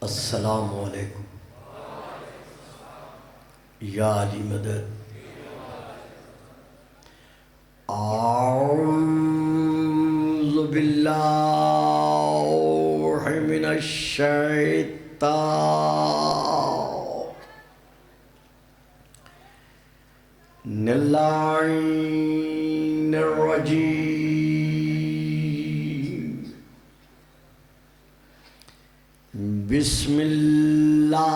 السلام علیکم یا علی مدد. اعوذ باللہ من الشیطان اللعین الرجیم. بسم اللہ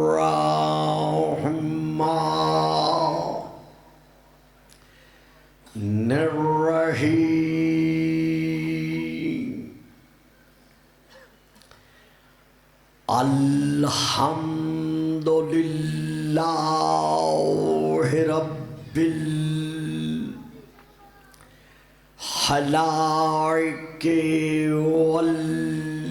الرحمن الرحیم. الحمد للہ رب الخلائق والبریات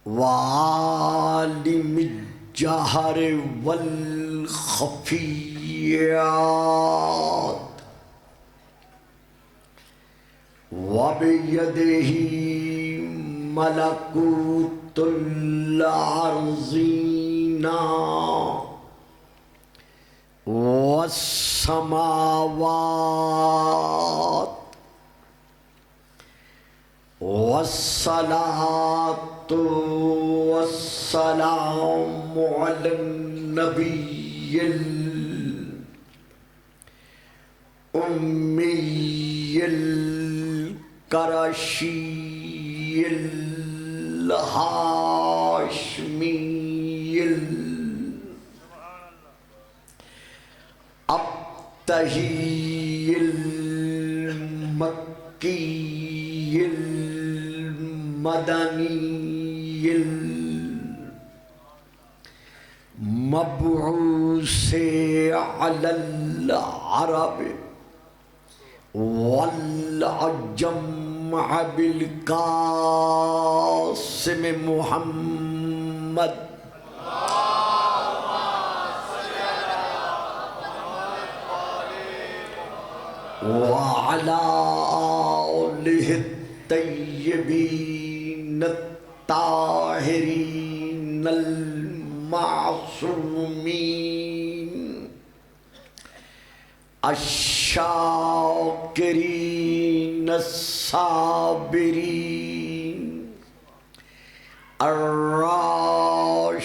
وعالم الجہر والخفیات وبیدہ ملکوت الارضین والسماوات. والصلاة والسلام على النبي الأمي القرشي الهاشمي الأبتهي المكي المدني المبعوث على العرب والعجم بالقاسم محمد وعلى آله الطيبين الطاهرين المعصومين الشاكرين الصابرين الراشدين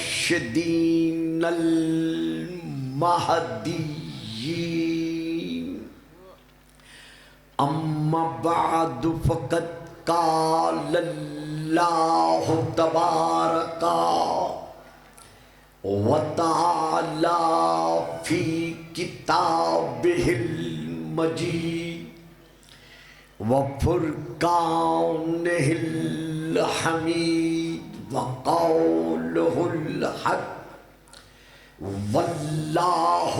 المهديين. اما بعد فقد قال اللہ تبارک وتعالی فی کتابہ المجید وفرقانہ الحمید وقولہ الحق واللہ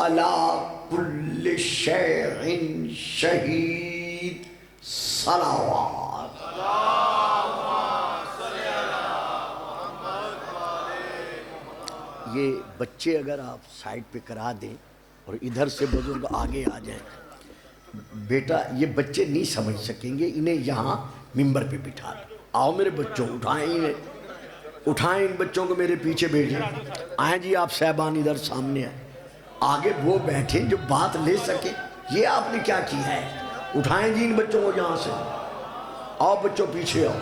علی کل شیء شہید. صلوات. یہ بچے اگر آپ سائڈ پہ کرا دیں اور ادھر سے بزرگ آگے آ جائیں. بیٹا یہ بچے نہیں سمجھ سکیں گے، انہیں یہاں ممبر پہ بٹھا دیں. آؤ میرے بچوں، اٹھائیں ان بچوں کو میرے پیچھے بیٹھیں. آئیں جی آپ صاحبان ادھر سامنے آئیں. آگے وہ بیٹھیں جو بات لے سکے. یہ آپ نے کیا کیا ہے؟ اٹھائیں جی ان بچوں کو یہاں سے. آؤ بچوں پیچھے آؤ.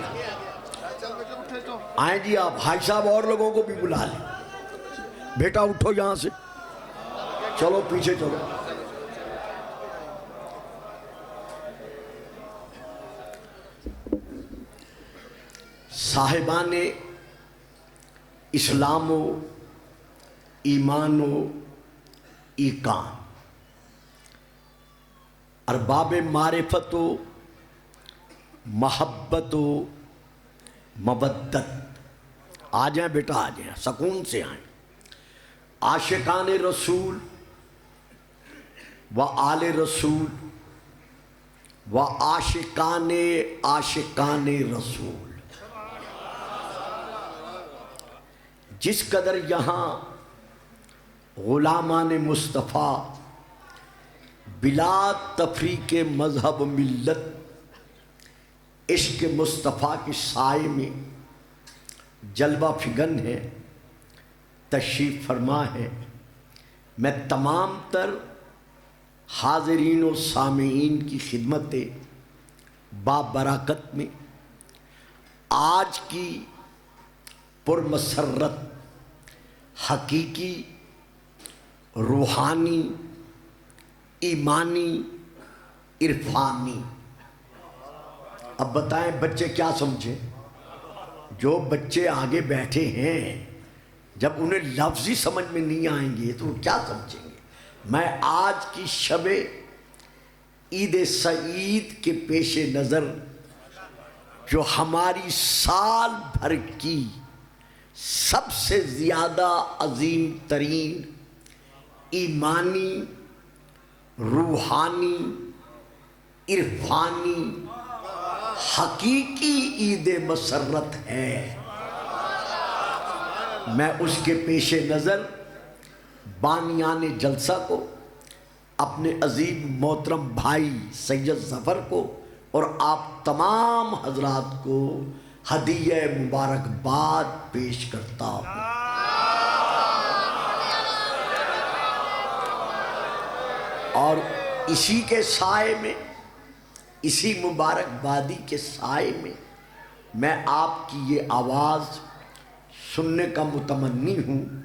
آئیں جی آپ حاج صاحب اور لوگوں کو بھی بلا لیں. بیٹا اٹھو یہاں سے، چلو پیچھے چلو. صاحبان اسلام و ایمان و ایقان، ارباب معرفت و محبت و مودت، آ جائیں بیٹا، آ جائیں، سکون سے آئیں. عاشقان رسول و آل رسول و عاشقان رسول. جس قدر یہاں غلامان مصطفیٰ بلا تفریق مذہب ملت عشق مصطفیٰ کے سائے میں جلوہ فگن ہے، تشریف فرما ہے۔ میں تمام تر حاضرین و سامعین کی خدمت بابرکت میں آج کی پرمسرت حقیقی روحانی ایمانی عرفانی، اب بتائیں بچے کیا سمجھیں؟ جو بچے آگے بیٹھے ہیں جب انہیں لفظ ہی سمجھ میں نہیں آئیں گے تو وہ کیا سمجھیں گے؟ میں آج کی شب عید سعید کے پیش نظر جو ہماری سال بھر کی سب سے زیادہ عظیم ترین ایمانی روحانی عرفانی حقیقی عید مسرت ہے، میں اس کے پیش نظر بانیان جلسہ کو، اپنے عظیم محترم بھائی سید ظفر کو اور آپ تمام حضرات کو ہدیہ مبارکباد پیش کرتا ہوں۔ اور اسی کے سائے میں، اسی مبارکبادی کے سائے میں میں آپ کی یہ آواز سننے کا متمنی ہوں۔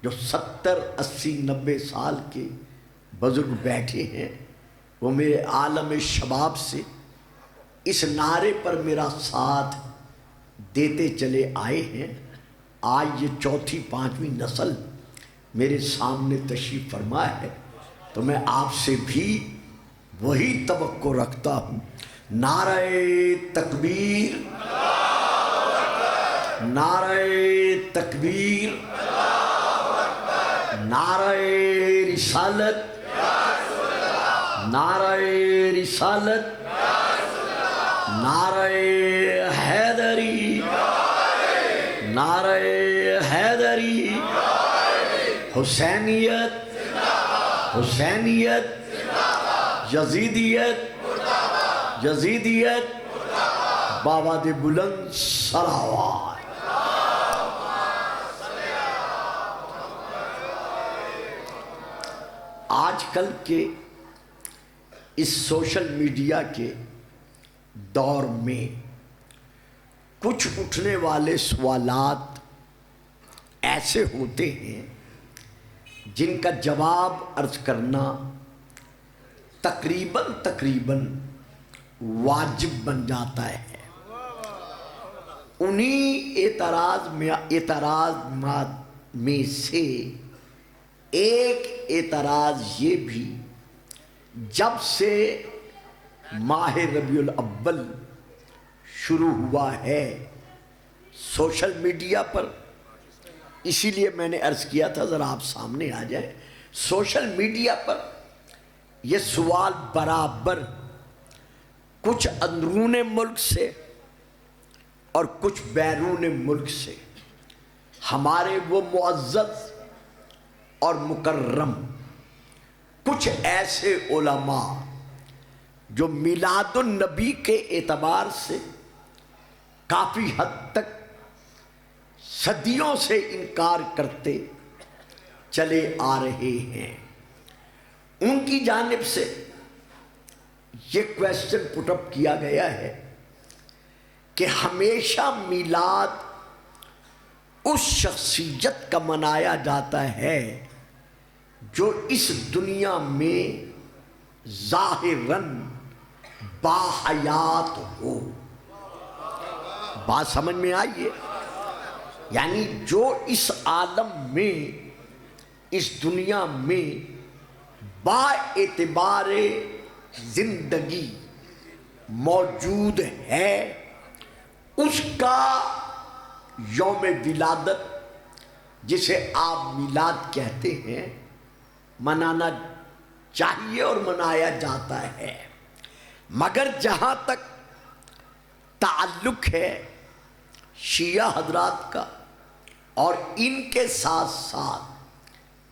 جو 70 80 90 سال کے بزرگ بیٹھے ہیں وہ میرے عالم شباب سے اس نعرے پر میرا ساتھ دیتے چلے آئے ہیں۔ آج یہ چوتھی پانچویں نسل میرے سامنے تشریف فرما ہے، تو میں آپ سے بھی وہی توقع رکھتا ہوں۔ نعرہ تکبیر، نعرہ تکبیر، نعرہ رسالت، نعرہ رسالت، نعرہ حیدری، نعرہ حیدری، حسینیت، حسینیت، یزیدیت، یزیدیت، باباد بلند صلوات۔ آج کل کے اس سوشل میڈیا کے دور میں کچھ اٹھنے والے سوالات ایسے ہوتے ہیں جن کا جواب عرض کرنا تقریباً واجب بن جاتا ہے۔ انہی اعتراضات میں سے ایک اعتراض یہ بھی، جب سے ماہ ربیع الاول شروع ہوا ہے سوشل میڈیا پر، اسی لیے میں نے عرض کیا تھا ذرا آپ سامنے آ جائیں، سوشل میڈیا پر یہ سوال برابر کچھ اندرون ملک سے اور کچھ بیرون ملک سے ہمارے وہ معزز اور مکرم کچھ ایسے علماء جو میلاد النبی کے اعتبار سے کافی حد تک صدیوں سے انکار کرتے چلے آ رہے ہیں، ان کی جانب سے یہ کویسچن پٹ اپ کیا گیا ہے کہ ہمیشہ میلاد اس شخصیت کا منایا جاتا ہے جو اس دنیا میں ظاہراً باحیات ہو۔ بات سمجھ میں آئی ہے؟ یعنی جو اس عالم میں، اس دنیا میں با اعتبار زندگی موجود ہے، اس کا یوم ولادت جسے آپ میلاد کہتے ہیں منانا چاہیے اور منایا جاتا ہے۔ مگر جہاں تک تعلق ہے شیعہ حضرات کا اور ان کے ساتھ ساتھ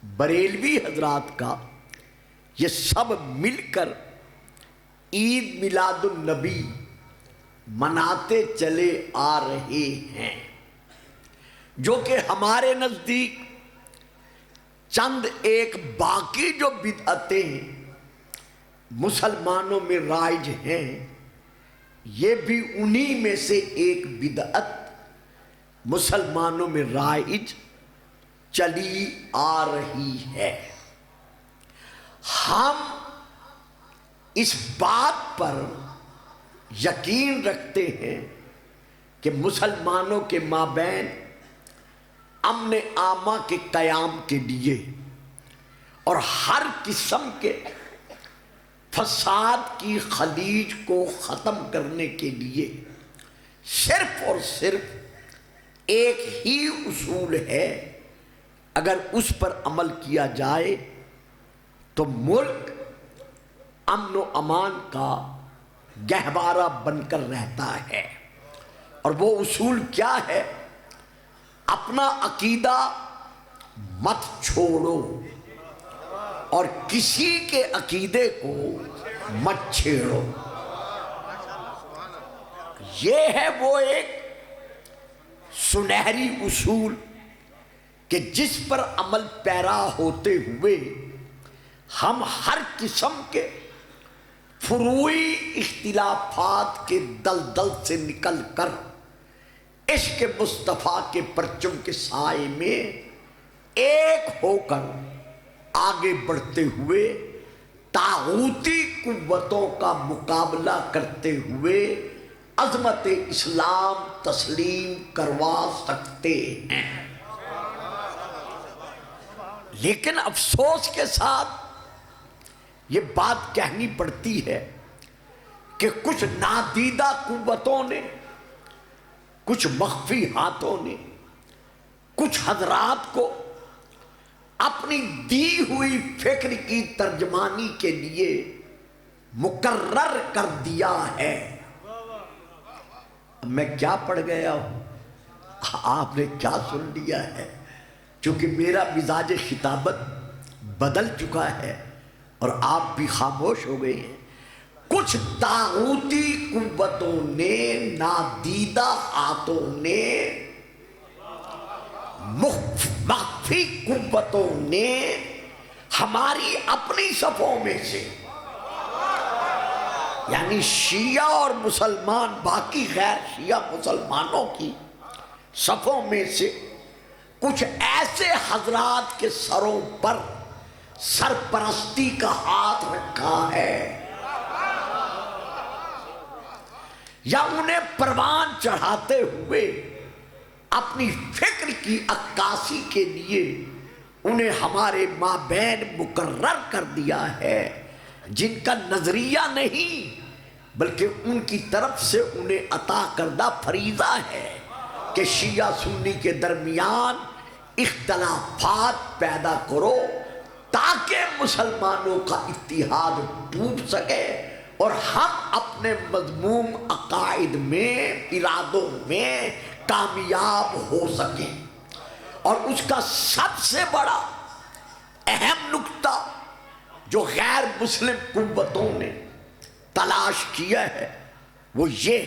بریلوی حضرات کا، یہ سب مل کر عید میلاد النبی مناتے چلے آ رہے ہیں، جو کہ ہمارے نزدیک چند ایک باقی جو بدعتیں مسلمانوں میں رائج ہیں، یہ بھی انہی میں سے ایک بدعت مسلمانوں میں رائج چلی آ رہی ہے۔ ہم اس بات پر یقین رکھتے ہیں کہ مسلمانوں کے مابین امن عامہ کے قیام کے لیے اور ہر قسم کے فساد کی خلیج کو ختم کرنے کے لیے صرف اور صرف ایک ہی اصول ہے، اگر اس پر عمل کیا جائے تو ملک امن و امان کا گہوارہ بن کر رہتا ہے۔ اور وہ اصول کیا ہے؟ اپنا عقیدہ مت چھوڑو اور کسی کے عقیدے کو مت چھیڑو۔ یہ ہے وہ ایک سنہری اصول کہ جس پر عمل پیرا ہوتے ہوئے ہم ہر قسم کے فروعی اختلافات کے دلدل سے نکل کر عشق مصطفیٰ کے پرچم کے سائے میں ایک ہو کر آگے بڑھتے ہوئے طاغوتی قوتوں کا مقابلہ کرتے ہوئے عظمت اسلام تسلیم کروا سکتے ہیں۔ لیکن افسوس کے ساتھ یہ بات کہنی پڑتی ہے کہ کچھ نادیدہ قوتوں نے، کچھ مخفی ہاتھوں نے، کچھ حضرات کو اپنی دی ہوئی فکر کی ترجمانی کے لیے مقرر کر دیا ہے۔ میں کیا پڑھ گیا ہوں، آپ نے کیا سن لیا ہے؟ چونکہ میرا مزاج خطابت بدل چکا ہے اور آپ بھی خاموش ہو گئے ہیں۔ کچھ طاغوتی قوتوں نے، نادیدہ ہاتھوں نے، مخفی قوتوں نے ہماری اپنی صفوں میں سے، یعنی شیعہ اور مسلمان، باقی غیر شیعہ مسلمانوں کی صفوں میں سے کچھ ایسے حضرات کے سروں پر سرپرستی کا ہاتھ رکھا ہے، یا انہیں پروان چڑھاتے ہوئے اپنی فکر کی عکاسی کے لیے انہیں ہمارے مابین مقرر کر دیا ہے، جن کا نظریہ نہیں بلکہ ان کی طرف سے انہیں عطا کردہ فریضہ ہے کہ شیعہ سنی کے درمیان اختلافات پیدا کرو تاکہ مسلمانوں کا اتحاد ٹوٹ سکے اور ہم اپنے مذموم عقائد میں، ارادوں میں کامیاب ہو سکیں۔ اور اس کا سب سے بڑا اہم نکتہ جو غیر مسلم قوتوں نے تلاش کیا ہے وہ یہ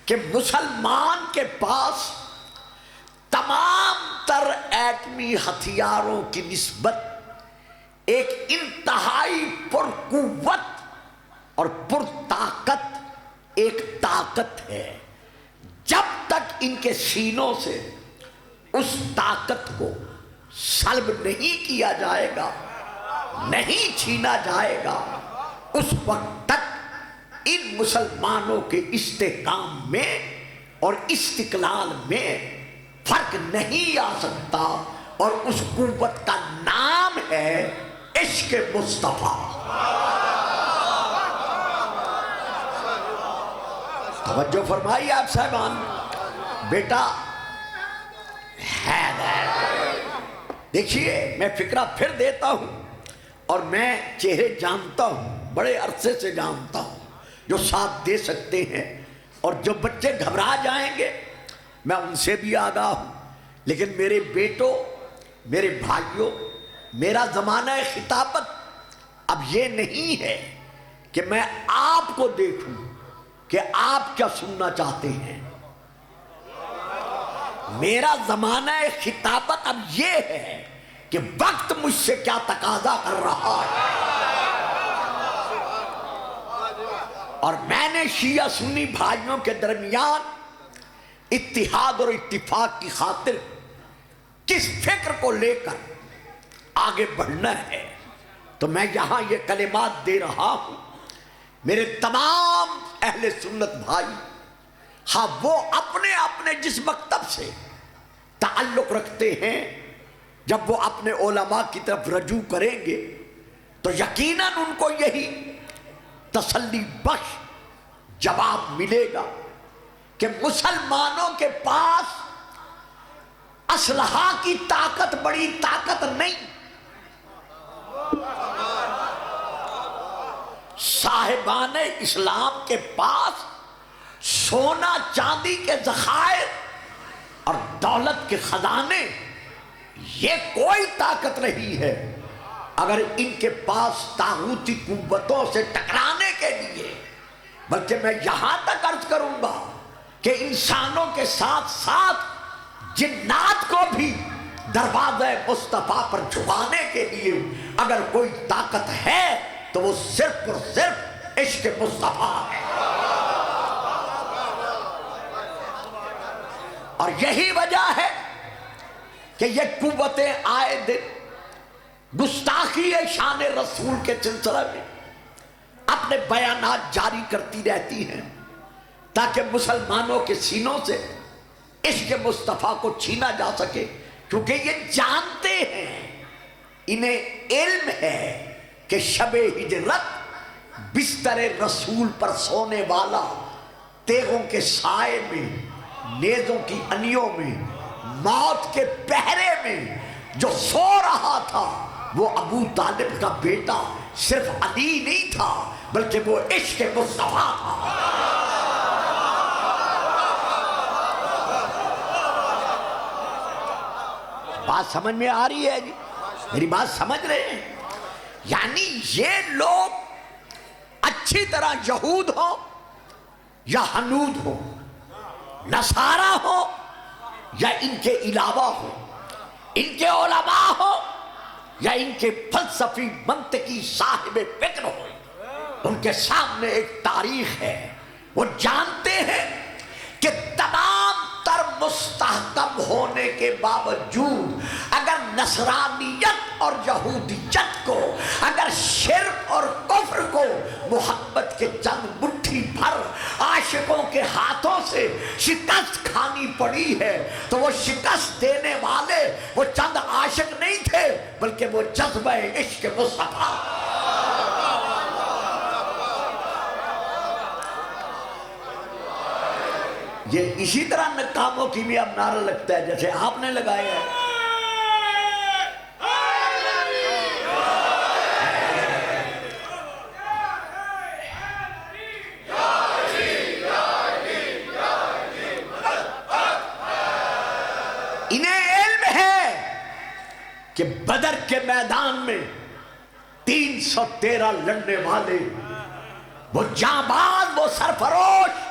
کہ مسلمان کے پاس تمام تر ایٹمی ہتھیاروں کی نسبت ایک انتہائی پرقوت اور پرطاقت ایک طاقت ہے۔ جب تک ان کے سینوں سے اس طاقت کو سلب نہیں کیا جائے گا، نہیں چھینا جائے گا، اس وقت تک ان مسلمانوں کے استحکام میں اور استقلال میں فرق نہیں آ سکتا، اور اس قوت کا نام ہے عشق مصطفیٰ۔ توجہ فرمائیے آپ صاحبان، بیٹا دیکھیے میں فکرہ پھر دیتا ہوں، اور میں چہرے جانتا ہوں، بڑے عرصے سے جانتا ہوں جو ساتھ دے سکتے ہیں، اور جو بچے گھبرا جائیں گے میں ان سے بھی آگاہ ہوں، لیکن میرے بیٹوں، میرے بھائیوں، میرا زمانہ خطابت اب یہ نہیں ہے کہ میں آپ کو دیکھوں کہ آپ کیا سننا چاہتے ہیں. میرا زمانہ خطابت اب یہ ہے کہ وقت مجھ سے کیا تقاضا کر رہا ہے. اور میں نے شیعہ سنی بھائیوں کے درمیان اتحاد اور اتفاق کی خاطر کس فکر کو لے کر آگے بڑھنا ہے تو میں یہاں یہ کلمات دے رہا ہوں. میرے تمام اہل سنت بھائی، ہاں وہ اپنے اپنے جس مکتب سے تعلق رکھتے ہیں، جب وہ اپنے علماء کی طرف رجوع کریں گے تو یقیناً ان کو یہی تسلی بخش جواب ملے گا کہ مسلمانوں کے پاس اسلحہ کی طاقت بڑی طاقت نہیں، صاحبان اسلام کے پاس سونا چاندی کے ذخائر اور دولت کے خزانے یہ کوئی طاقت نہیں ہے. اگر ان کے پاس طاغوتی قوتوں سے ٹکرانے کے لیے، بلکہ میں یہاں تک عرض کروں گا کہ انسانوں کے ساتھ ساتھ جنات کو بھی دروازہ مصطفیٰ پر جھکانے کے لیے اگر کوئی طاقت ہے تو وہ صرف اور صرف عشق مصطفیٰ ہے. اور یہی وجہ ہے کہ یہ قوتیں آئے دن گستاخی شان رسول کے سلسلے میں اپنے بیانات جاری کرتی رہتی ہیں تاکہ مسلمانوں کے سینوں سے عشق مصطفیٰ کو چھینا جا سکے، کیونکہ یہ جانتے ہیں، انہیں علم ہے کہ شب ہجرت بستر رسول پر سونے والا تیغوں کے سائے میں، نیزوں کی انیوں میں، موت کے پہرے میں جو سو رہا تھا وہ ابو طالب کا بیٹا صرف علی نہیں تھا بلکہ وہ عشق مصطفیٰ تھا. بات سمجھ میں آ رہی ہے جی؟ میری بات سمجھ رہے ہیں؟ یعنی یہ لوگ اچھی طرح یہود ہو یا ہنود ہو، نصارہ ہو یا ان کے علاوہ ہو، ان کے علماء ہو یا ان کے فلسفی منطقی صاحب فکر ہو، ان کے سامنے ایک تاریخ ہے. وہ جانتے ہیں کہ تمام تر مستحکم ہونے کے باوجود اگر نصرانیت اور یہودیت کو، اگر شرک اور کفر کو محبت کے چند مٹھی بھر عاشقوں کے ہاتھوں سے شکست کھانی پڑی ہے تو وہ شکست دینے والے وہ چند عاشق نہیں تھے بلکہ وہ جذبہ عشق مصطفیٰ. یہ اسی طرح ناکاموں کی بھی اب نعرہ لگتا ہے جیسے آپ نے لگایا ہے. انہیں علم ہے کہ بدر کے میدان میں 313 لڑنے والے وہ جانباز، وہ سرفروش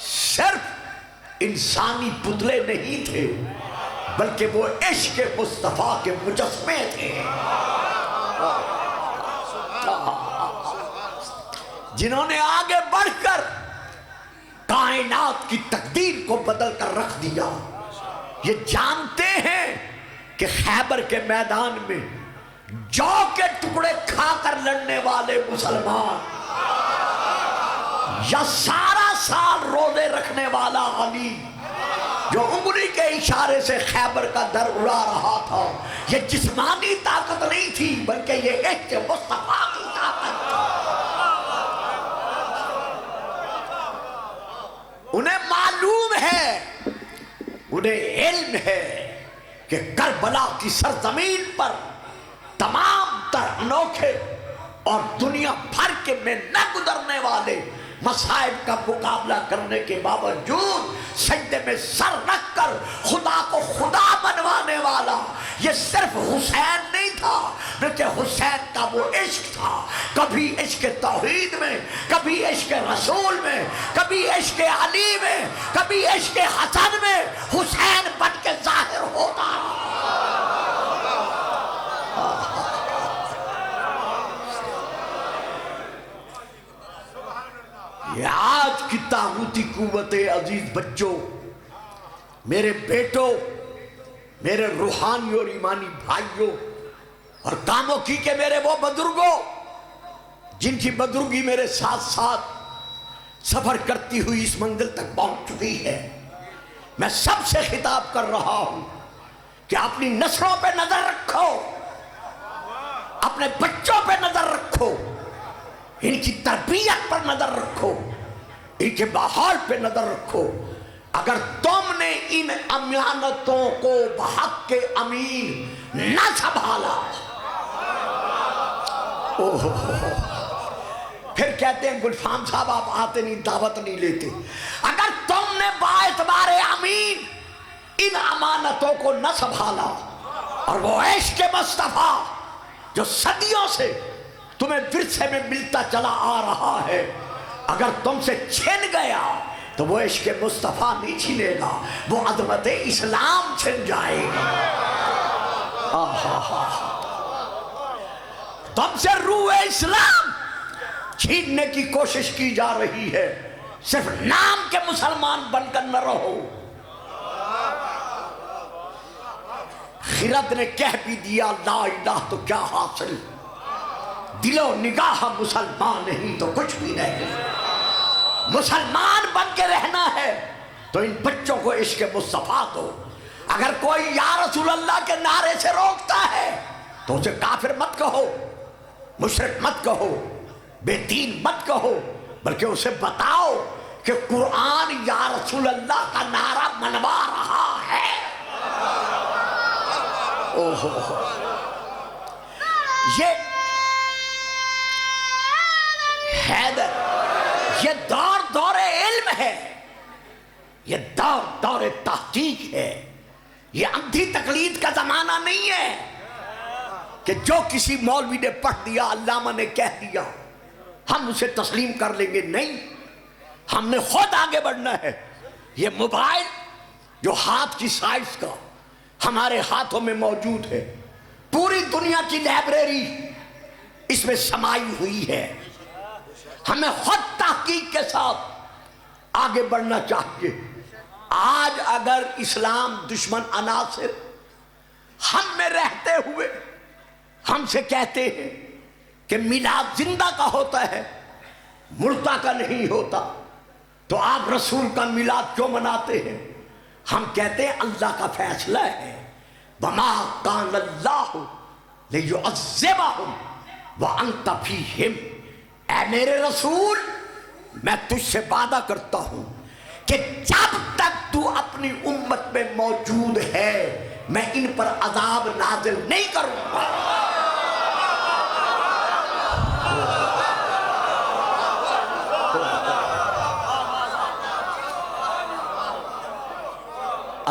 صرف انسانی پتلے نہیں تھے بلکہ وہ عشق مصطفیٰ کے مجسمے تھے جنہوں نے آگے بڑھ کر کائنات کی تقدیر کو بدل کر رکھ دیا. یہ جانتے ہیں کہ خیبر کے میدان میں جو کے ٹکڑے کھا کر لڑنے والے مسلمان یا سارا سال روزے رکھنے والا علی جو انگلی کے اشارے سے خیبر کا در اڑا رہا تھا، یہ جسمانی طاقت نہیں تھی بلکہ یہ عشق مصطفیٰ کی طاقت تھی. انہیں معلوم ہے، انہیں علم ہے کہ کربلا کی سرزمین پر تمام تر انوکھے اور دنیا بھر کے میں نہ گزرنے والے مصائب کا مقابلہ کرنے کے باوجود سجدے میں سر رکھ کر خدا کو خدا بنوانے والا یہ صرف حسین نہیں تھا، بلکہ حسین کا وہ عشق تھا، کبھی عشق توحید میں، کبھی عشق رسول میں، کبھی عشق علی میں، کبھی عشق حسن میں حسین بن کے ظاہر ہوتا رہا۔ یہ آج کی طاغوتی قوت عزیز بچوں، میرے بیٹوں، میرے روحانی اور ایمانی بھائیوں، اور کاموں کی کہ میرے وہ بزرگوں جن کی بزرگی میرے ساتھ ساتھ سفر کرتی ہوئی اس منزل تک پہنچ چکی ہے، میں سب سے خطاب کر رہا ہوں کہ اپنی نسلوں پہ نظر رکھو، اپنے بچوں پہ نظر رکھو، ان کی تربیت پر نظر رکھو، ان کے ماحول پہ نظر رکھو۔ اگر تم نے ان امانتوں کو بحق کے امین نہ سنبھالا، پھر کہتے ہیں گلفام صاحب آپ آتے نہیں، دعوت نہیں لیتے۔ اگر تم نے باعتبار امین ان امانتوں کو نہ سنبھالا، اور وہ عشق مصطفیٰ جو صدیوں سے تمہیں ورثے میں ملتا چلا آ رہا ہے، اگر تم سے چھن گیا تو وہ عشق مصطفیٰ نہیں چھنے گا، وہ عظمت اسلام چھن جائے گا۔ تم سے روح اسلام چھیننے کی کوشش کی جا رہی ہے، صرف نام کے مسلمان بن کر نہ رہو۔ خرد نے کہہ بھی دیا لا الہ تو کیا حاصل، دل و نگاہ مسلمان نہیں تو کچھ بھی نہیں۔ مسلمان بن کے رہنا ہے تو ان بچوں کو عشق مصطفیٰ دو۔ اگر کوئی یا رسول اللہ کے نعرے سے روکتا ہے تو اسے کافر مت کہو، مشرک مت کہو، بے دین مت کہو، بلکہ اسے بتاؤ کہ قرآن یا رسول اللہ کا نعرہ منوا رہا ہے۔ یہ حیدر، یہ دور علم ہے، یہ دور تحقیق ہے، یہ اندھی تقلید کا زمانہ نہیں ہے کہ جو کسی مولوی نے پڑھ دیا، علامہ نے کہہ دیا ہم اسے تسلیم کر لیں گے۔ نہیں، ہم نے خود آگے بڑھنا ہے۔ یہ موبائل جو ہاتھ کی سائز کا ہمارے ہاتھوں میں موجود ہے، پوری دنیا کی لائبریری اس میں سمائی ہوئی ہے، ہمیں خود تحقیق کے ساتھ آگے بڑھنا چاہیے۔ آج اگر اسلام دشمن عناصر ہم میں رہتے ہوئے ہم سے کہتے ہیں کہ میلاد زندہ کا ہوتا ہے، مردہ کا نہیں ہوتا، تو آپ رسول کا میلاد کیوں مناتے ہیں؟ ہم کہتے ہیں اللہ کا فیصلہ ہے، وَمَا كَانَ اللَّهُ لِيُعَذِّبَهُمْ وَأَنْتَ فِيهِمْ۔ اے میرے رسول، میں تجھ سے وعدہ کرتا ہوں کہ جب تک تو اپنی امت میں موجود ہے میں ان پر عذاب نازل نہیں کروں گا۔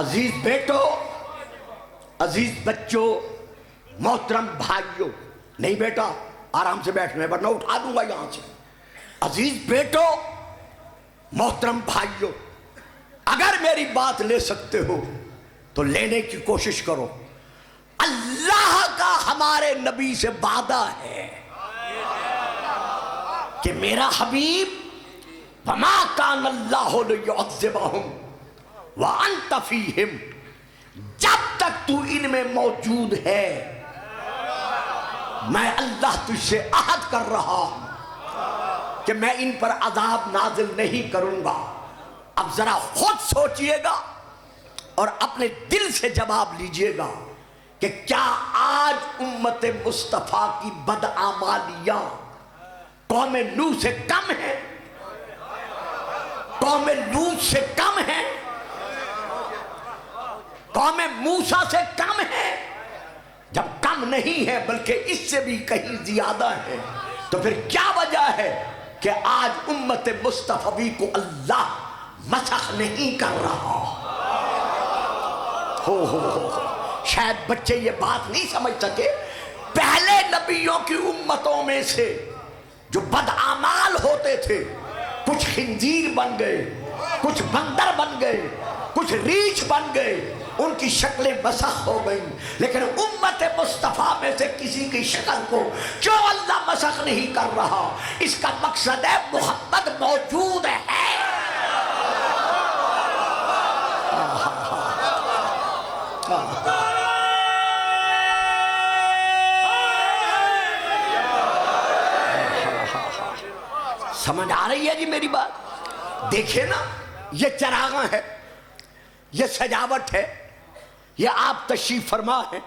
عزیز بیٹو، عزیز بچوں، محترم بھائیوں، نہیں بیٹا آرام سے بیٹھنا ہے ورنہ اٹھا دوں گا یہاں سے۔ عزیز بیٹو، محترم بھائیوں، اگر میری بات لے سکتے ہو تو لینے کی کوشش کرو۔ اللہ کا ہمارے نبی سے وعدہ ہے کہ میرا حبیب وَمَا كَانَ اللَّهُ لِيُعَذِّبَهُمْ وَأَنْتَ فِيهِمْ، جب تک تو ان میں موجود ہے میں اللہ تجھ سے عہد کر رہا ہوں کہ میں ان پر عذاب نازل نہیں کروں گا۔ اب ذرا خود سوچئے گا اور اپنے دل سے جواب لیجئے گا کہ کیا آج امت مصطفیٰ کی بدعمالیاں قوم نوح سے کم ہیں؟ قوم لوط سے کم ہیں؟ قوم موسیٰ سے کم ہے؟ جب کم نہیں ہے بلکہ اس سے بھی کہیں زیادہ ہے تو پھر کیا وجہ ہے کہ آج امت مصطفی کو اللہ مسخ نہیں کر رہا. ہو شاید بچے یہ بات نہیں سمجھ سکے. پہلے نبیوں کی امتوں میں سے جو بدعمال ہوتے تھے کچھ خنزیر بن گئے, کچھ بندر بن گئے, کچھ ریچھ بن گئے, ان کی شکلیں مسخ ہو گئیں. لیکن امت مصطفیٰ میں سے کسی کی شکل کو جو اللہ مسخ نہیں کر رہا, اس کا مقصد ہے محمد موجود ہے. سمجھ آ رہی ہے جی میری بات؟ دیکھیں نا, یہ چراغاں ہے, یہ سجاوٹ ہے, یہ آپ تشریف فرما ہے,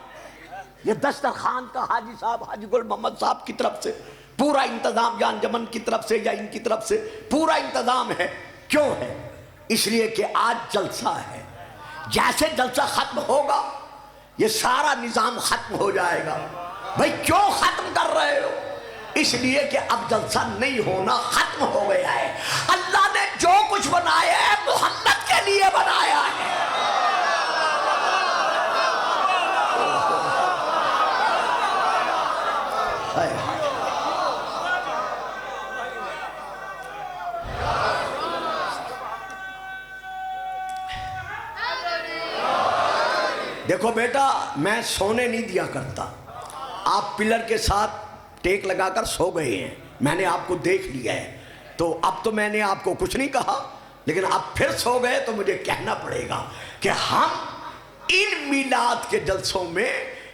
یہ دسترخوان کا حاجی صاحب حاجی گل محمد صاحب کی طرف سے پورا انتظام, یا انجمن کی طرف سے یا ان کی طرف سے پورا انتظام ہے. کیوں ہے؟ اس لیے کہ آج جلسہ ہے. جیسے جلسہ ختم ہوگا یہ سارا نظام ختم ہو جائے گا. بھئی کیوں ختم کر رہے ہو؟ اس لیے کہ اب جلسہ نہیں ہونا, ختم ہو گیا ہے. اللہ نے جو کچھ بنایا ہے محمد کے لیے بنایا ہے. دیکھو بیٹا, میں سونے نہیں دیا کرتا. آپ پلر کے ساتھ ٹیک لگا کر سو گئے ہیں, میں نے آپ کو دیکھ لیا ہے, تو اب تو میں نے آپ کو کچھ نہیں کہا, لیکن اب پھر سو گئے تو مجھے کہنا پڑے گا کہ ہم ان میلاد کے جلسوں میں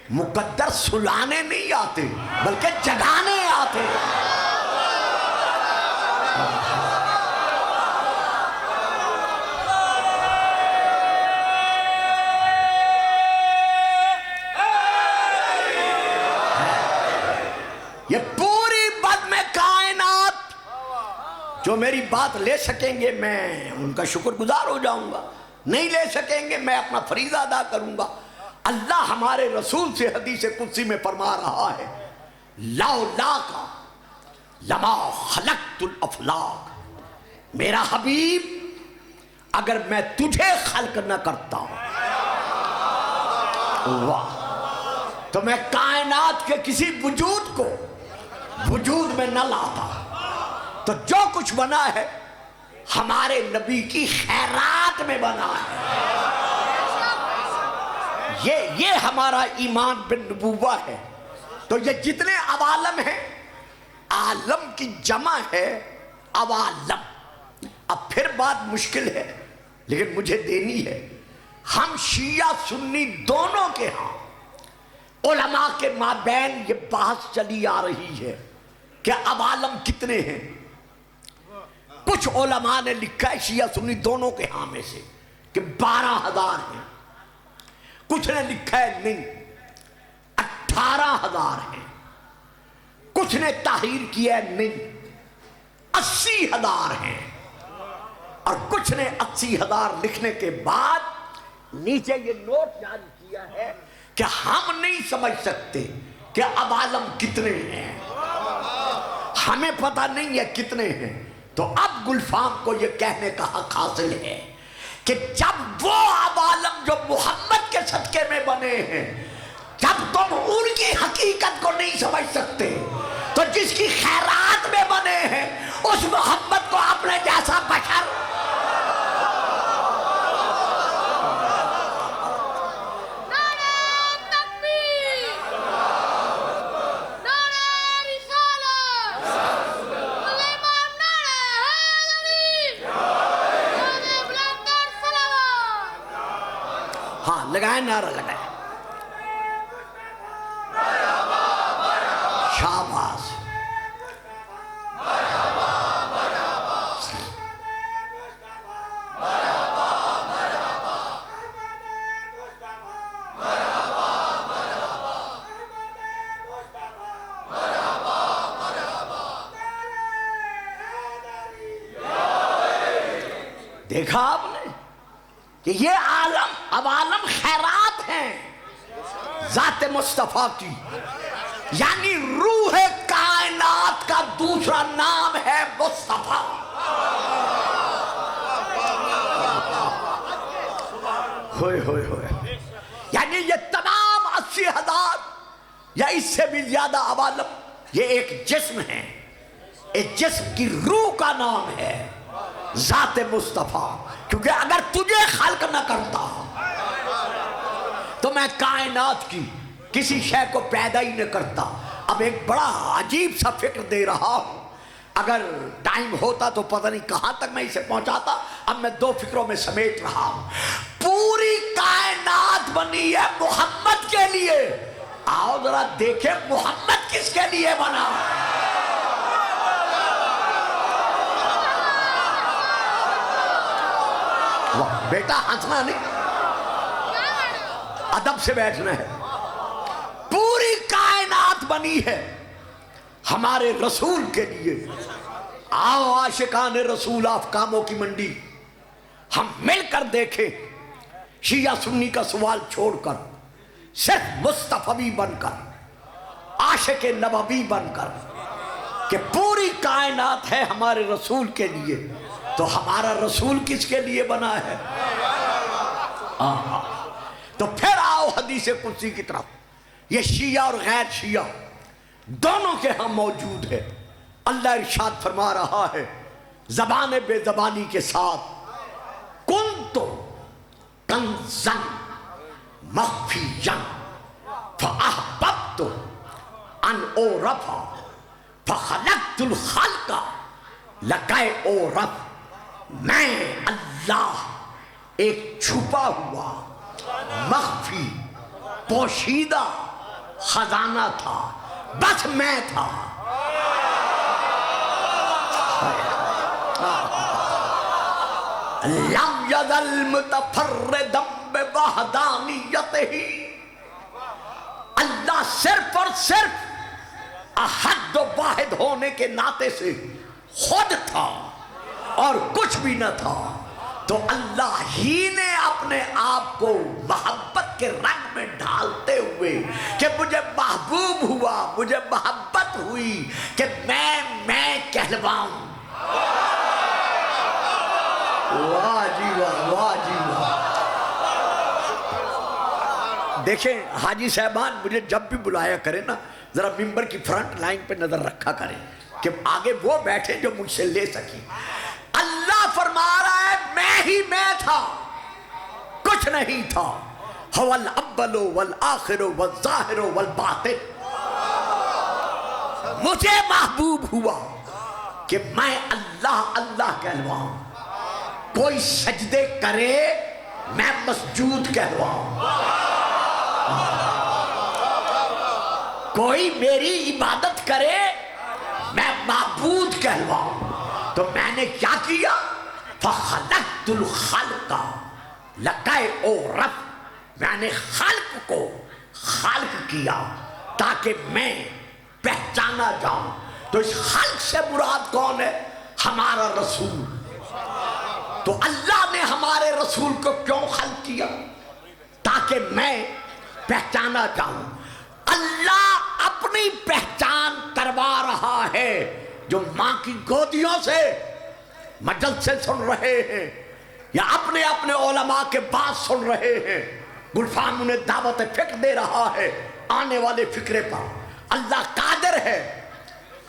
مقدر سلانے نہیں آتے بلکہ جگانے آتے. یہ پوری بد میں کائنات جو میری بات لے سکیں گے میں ان کا شکر گزار ہو جاؤں گا, نہیں لے سکیں گے میں اپنا فریضہ ادا کروں گا. اللہ ہمارے رسول سے حدیث قدسی میں فرما رہا ہے, لولاک لما خلقت الافلاک. میرا حبیب اگر میں تجھے خلق نہ کرتا واہ تو میں کائنات کے کسی وجود کو وجود میں نہ لاتا. تو جو کچھ بنا ہے ہمارے نبی کی خیرات میں بنا ہے. یہ ہمارا ایمان بالنبوہ ہے. تو یہ جتنے عوالم ہیں, عالم کی جمع ہے عوالم. اب پھر بات مشکل ہے لیکن مجھے دینی ہے. ہم شیعہ سنی دونوں کے ہاں علماء کے مابین یہ بحث چلی آ رہی ہے کہ عوالم کتنے ہیں. کچھ علماء نے لکھا ہے شیعہ سنی دونوں کے ہاں میں سے کہ 12,000 ہیں. کچھ نے لکھا ہے نہیں 18,000 ہیں. کچھ نے تحریر کیا ہے نہیں 80,000 ہیں. اور کچھ نے 80,000 لکھنے کے بعد نیچے یہ نوٹ جاری کیا ہے کہ ہم نہیں سمجھ سکتے کہ عوالم کتنے ہیں, ہمیں پتہ نہیں ہے کتنے ہیں. تو اب گلفام کو یہ کہنے کا حق حاصل ہے کہ جب وہ عوالم جو محمد کے صدقے میں بنے ہیں, جب تم ان کی حقیقت کو نہیں سمجھ سکتے تو جس کی خیرات میں بنے ہیں اس محمد کو اپنے جیسا بشر لگائیں, نعرہ لگائیں. شاباش. دیکھا آپ نے کہ یہ عوالم خیرات ہیں ذات مصطفیٰ کی, یعنی روح کائنات کا دوسرا نام ہے مصطفیٰ. ہوئے ہوئے ہوئے. یعنی یہ تمام 80,000 یا اس سے بھی زیادہ عوالم یہ ایک جسم ہے. ایک جسم کی روح کا نام ہے ذات مصطفیٰ. کیونکہ اگر تجھے خلق نہ کرتا تو میں کائنات کی کسی شے کو پیدا ہی نہ کرتا. اب ایک بڑا عجیب سا فکر دے رہا ہوں, اگر ٹائم ہوتا تو پتہ نہیں کہاں تک میں اسے پہنچاتا. اب میں 2 فکروں میں سمیٹ رہا ہوں. پوری کائنات بنی ہے محمد کے لیے. آؤ ذرا دیکھیں محمد کس کے لیے بنا. بیٹا ہنسنا نہیں, ادب سے بیٹھنا ہے. پوری کائنات بنی ہے ہمارے رسول کے لیے. آؤ عاشقان رسول افکاموں کی منڈی ہم مل کر دیکھیں, شیعہ سنی کا سوال چھوڑ کر صرف مصطفی بن کر, عاشق نبوی بن کر, کہ پوری کائنات ہے ہمارے رسول کے لیے. تو ہمارا رسول کس کے لیے بنا ہے؟ تو پھر آؤ حدیث قدسی کی طرف. یہ شیعہ اور غیر شیعہ دونوں کے ہاں موجود ہے. اللہ ارشاد فرما رہا ہے زبان بے زبانی کے ساتھ, کنت کنزا مخفیا فاحببت ان اعرف فخلقت الخلق لکے اعرف. میں اللہ ایک چھپا ہوا مخفی پوشیدہ خزانہ تھا, بس میں تھا. لم یزل متفردا بوحدانیتہ, اللہ صرف اور صرف احد و واحد ہونے کے ناطے سے خود تھا اور کچھ بھی نہ تھا. تو اللہ ہی نے اپنے آپ کو محبت کے رنگ میں ڈھالتے ہوئے کہ مجھے محبوب ہوا, مجھے محبت ہوئی کہ میں کہلواؤں. واہ جی واہ, واہ جی واہ. دیکھیں حاجی صاحبان مجھے جب بھی بلایا کریں نا, ذرا ممبر کی فرنٹ لائن پہ نظر رکھا کریں کہ آگے وہ بیٹھے جو مجھ سے لے سکیں. اللہ فرما رہا ہے میں ہی میں تھا, کچھ نہیں تھا. هو الاول والآخر والظاہر والباطن. مجھے محبوب ہوا کہ میں اللہ اللہ کہلواؤں. کوئی سجدے کرے میں مسجود کہلواؤں, کوئی میری عبادت کرے میں معبود کہلواؤں. تو میں نے کیا کیا؟ فخلقت الخلق لکے اعرف. میں نے خلق کو خلق کیا تاکہ میں پہچانا جاؤں. تو اس خلق سے مراد کون ہے؟ ہمارا رسول. تو اللہ نے ہمارے رسول کو کیوں خلق کیا؟ تاکہ میں پہچانا جاؤں. اللہ اپنی پہچان کروا رہا ہے جو ماں کی گودیوں سے مجلسے سن رہے ہیں یا اپنے اپنے علماء کے بات سن رہے ہیں. گلفام انہیں دعوت فکر دے رہا ہے آنے والے فکرے پر. اللہ قادر ہے,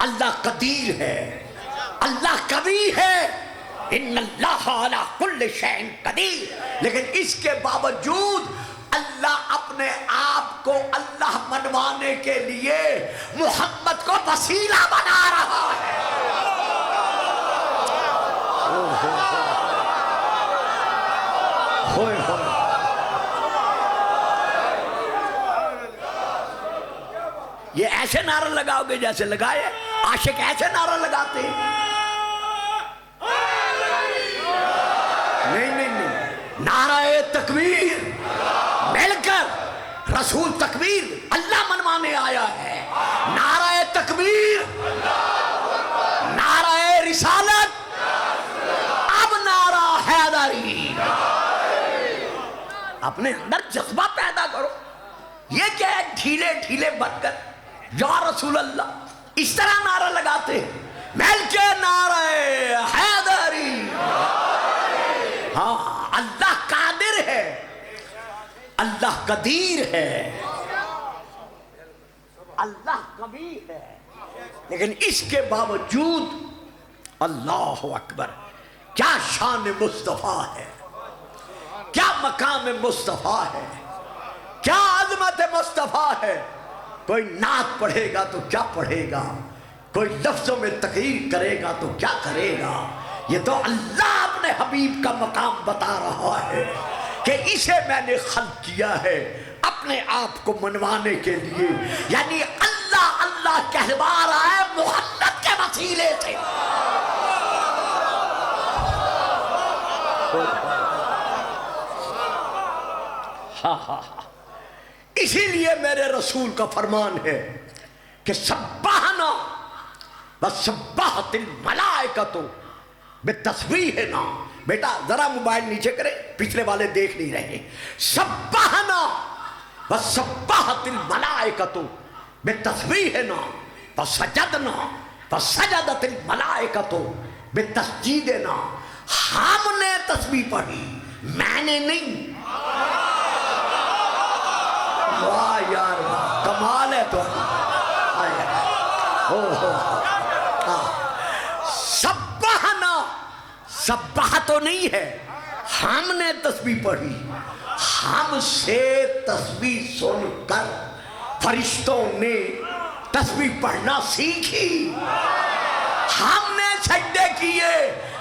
اللہ قدیر ہے, اللہ قوی ہے. ان اللہ علی کل شیء قدیر. لیکن اس کے باوجود اللہ اپنے آپ کو اللہ منوانے کے لیے محمد کو وسیلہ بنا رہا ہے. یہ ایسے نعرہ لگاؤ گے جیسے لگائے عاشق ایسے نعرہ لگاتے ہیں. نہیں, نعرہ تکبیر مل کر رسول تکبیر اللہ منوانے آیا ہے. نعرہ تکبیر, نعرہ رسالت, اب نعرہ حیدری. اپنے اندر جذبہ پیدا کرو. یہ کیا ہے ڈھیلے ڈھیلے بن کر یا رسول اللہ اس طرح نعرہ لگاتے ہیں. مل کے نعرہ حیدری. ہاں اللہ قادر ہے, اللہ قدیر ہے, اللہ کبھی ہے, لیکن اس کے باوجود اللہ اکبر کیا شان مصطفیٰ ہے, کیا مقام مصطفیٰ ہے, کیا عظمت مصطفیٰ ہے. کوئی نعت پڑھے گا تو کیا پڑھے گا, کوئی لفظوں میں تقریر کرے گا تو کیا کرے گا. یہ تو اللہ اپنے حبیب کا مقام بتا رہا ہے کہ اسے میں نے خلق کیا ہے اپنے آپ کو منوانے کے لیے. یعنی اللہ اللہ کہلوا رہا ہے محمد کے وسیلے سے. اسی لیے میرے رسول کا فرمان ہے کہ سبحنا وسبحت الملائکۃ بتسبیحنا. بیٹا ذرا موبائل نیچے کرے, پچھلے والے دیکھ نہیں رہے. سبحنا وسبحت الملائکۃ بتسبیحنا وسجدنا وسجدت الملائکۃ بتسجیدنا. ہم نے تسبیح پڑھی, میں نے نہیں. واہ یار واہ, کمال ہے. تو سبحنا, سبح تو نہیں ہے, ہم نے تسبیح پڑھی. ہم سے تسبیح سن کر فرشتوں نے تسبیح پڑھنا سیکھی. ہم نے سجدے کیے.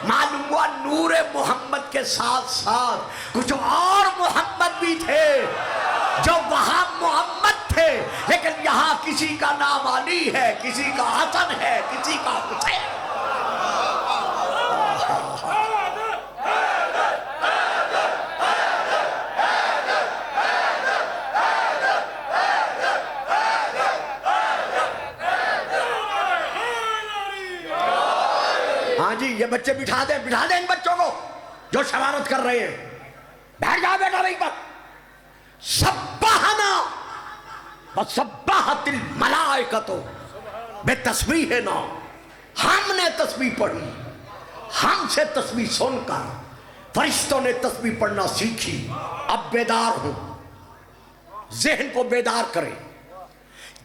معلوم ہوا نور محمد کے ساتھ ساتھ کچھ اور محمد بھی تھے جو وہاں محمد تھے, لیکن یہاں کسی کا نام علی ہے, کسی کا حسن ہے, کسی کا حسین. ہاں جی, یہ بچے بٹھا دیں ان بچوں کو جو شرارت کر رہے ہیں. بیٹھ جاؤ بیٹا وہیں پر. سبحنا وسبحت الملائکۃ بتسبیحنا. ہم نے تسبیح پڑھی, ہم سے تسبیح سن کر فرشتوں نے تسبیح پڑھنا سیکھی. اب بیدار ہوں, ذہن کو بیدار کریں.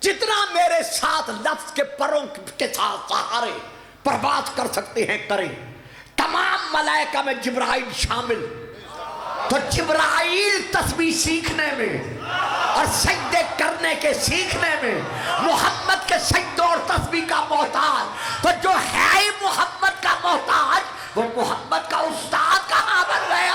جتنا میرے ساتھ لفظ کے پروں کے ساتھ سہارے پر بات کر سکتے ہیں کریں. تمام ملائکہ میں جبرائیل شامل. تو جبرائیل تسبیح سیکھنے میں اور سجدے کرنے کے سیکھنے میں محمد کے سجدوں اور تسبیح کا محتاج, تو جو ہے ہی محمد کا محتاج وہ محمد کا استاد کہاں بن گیا.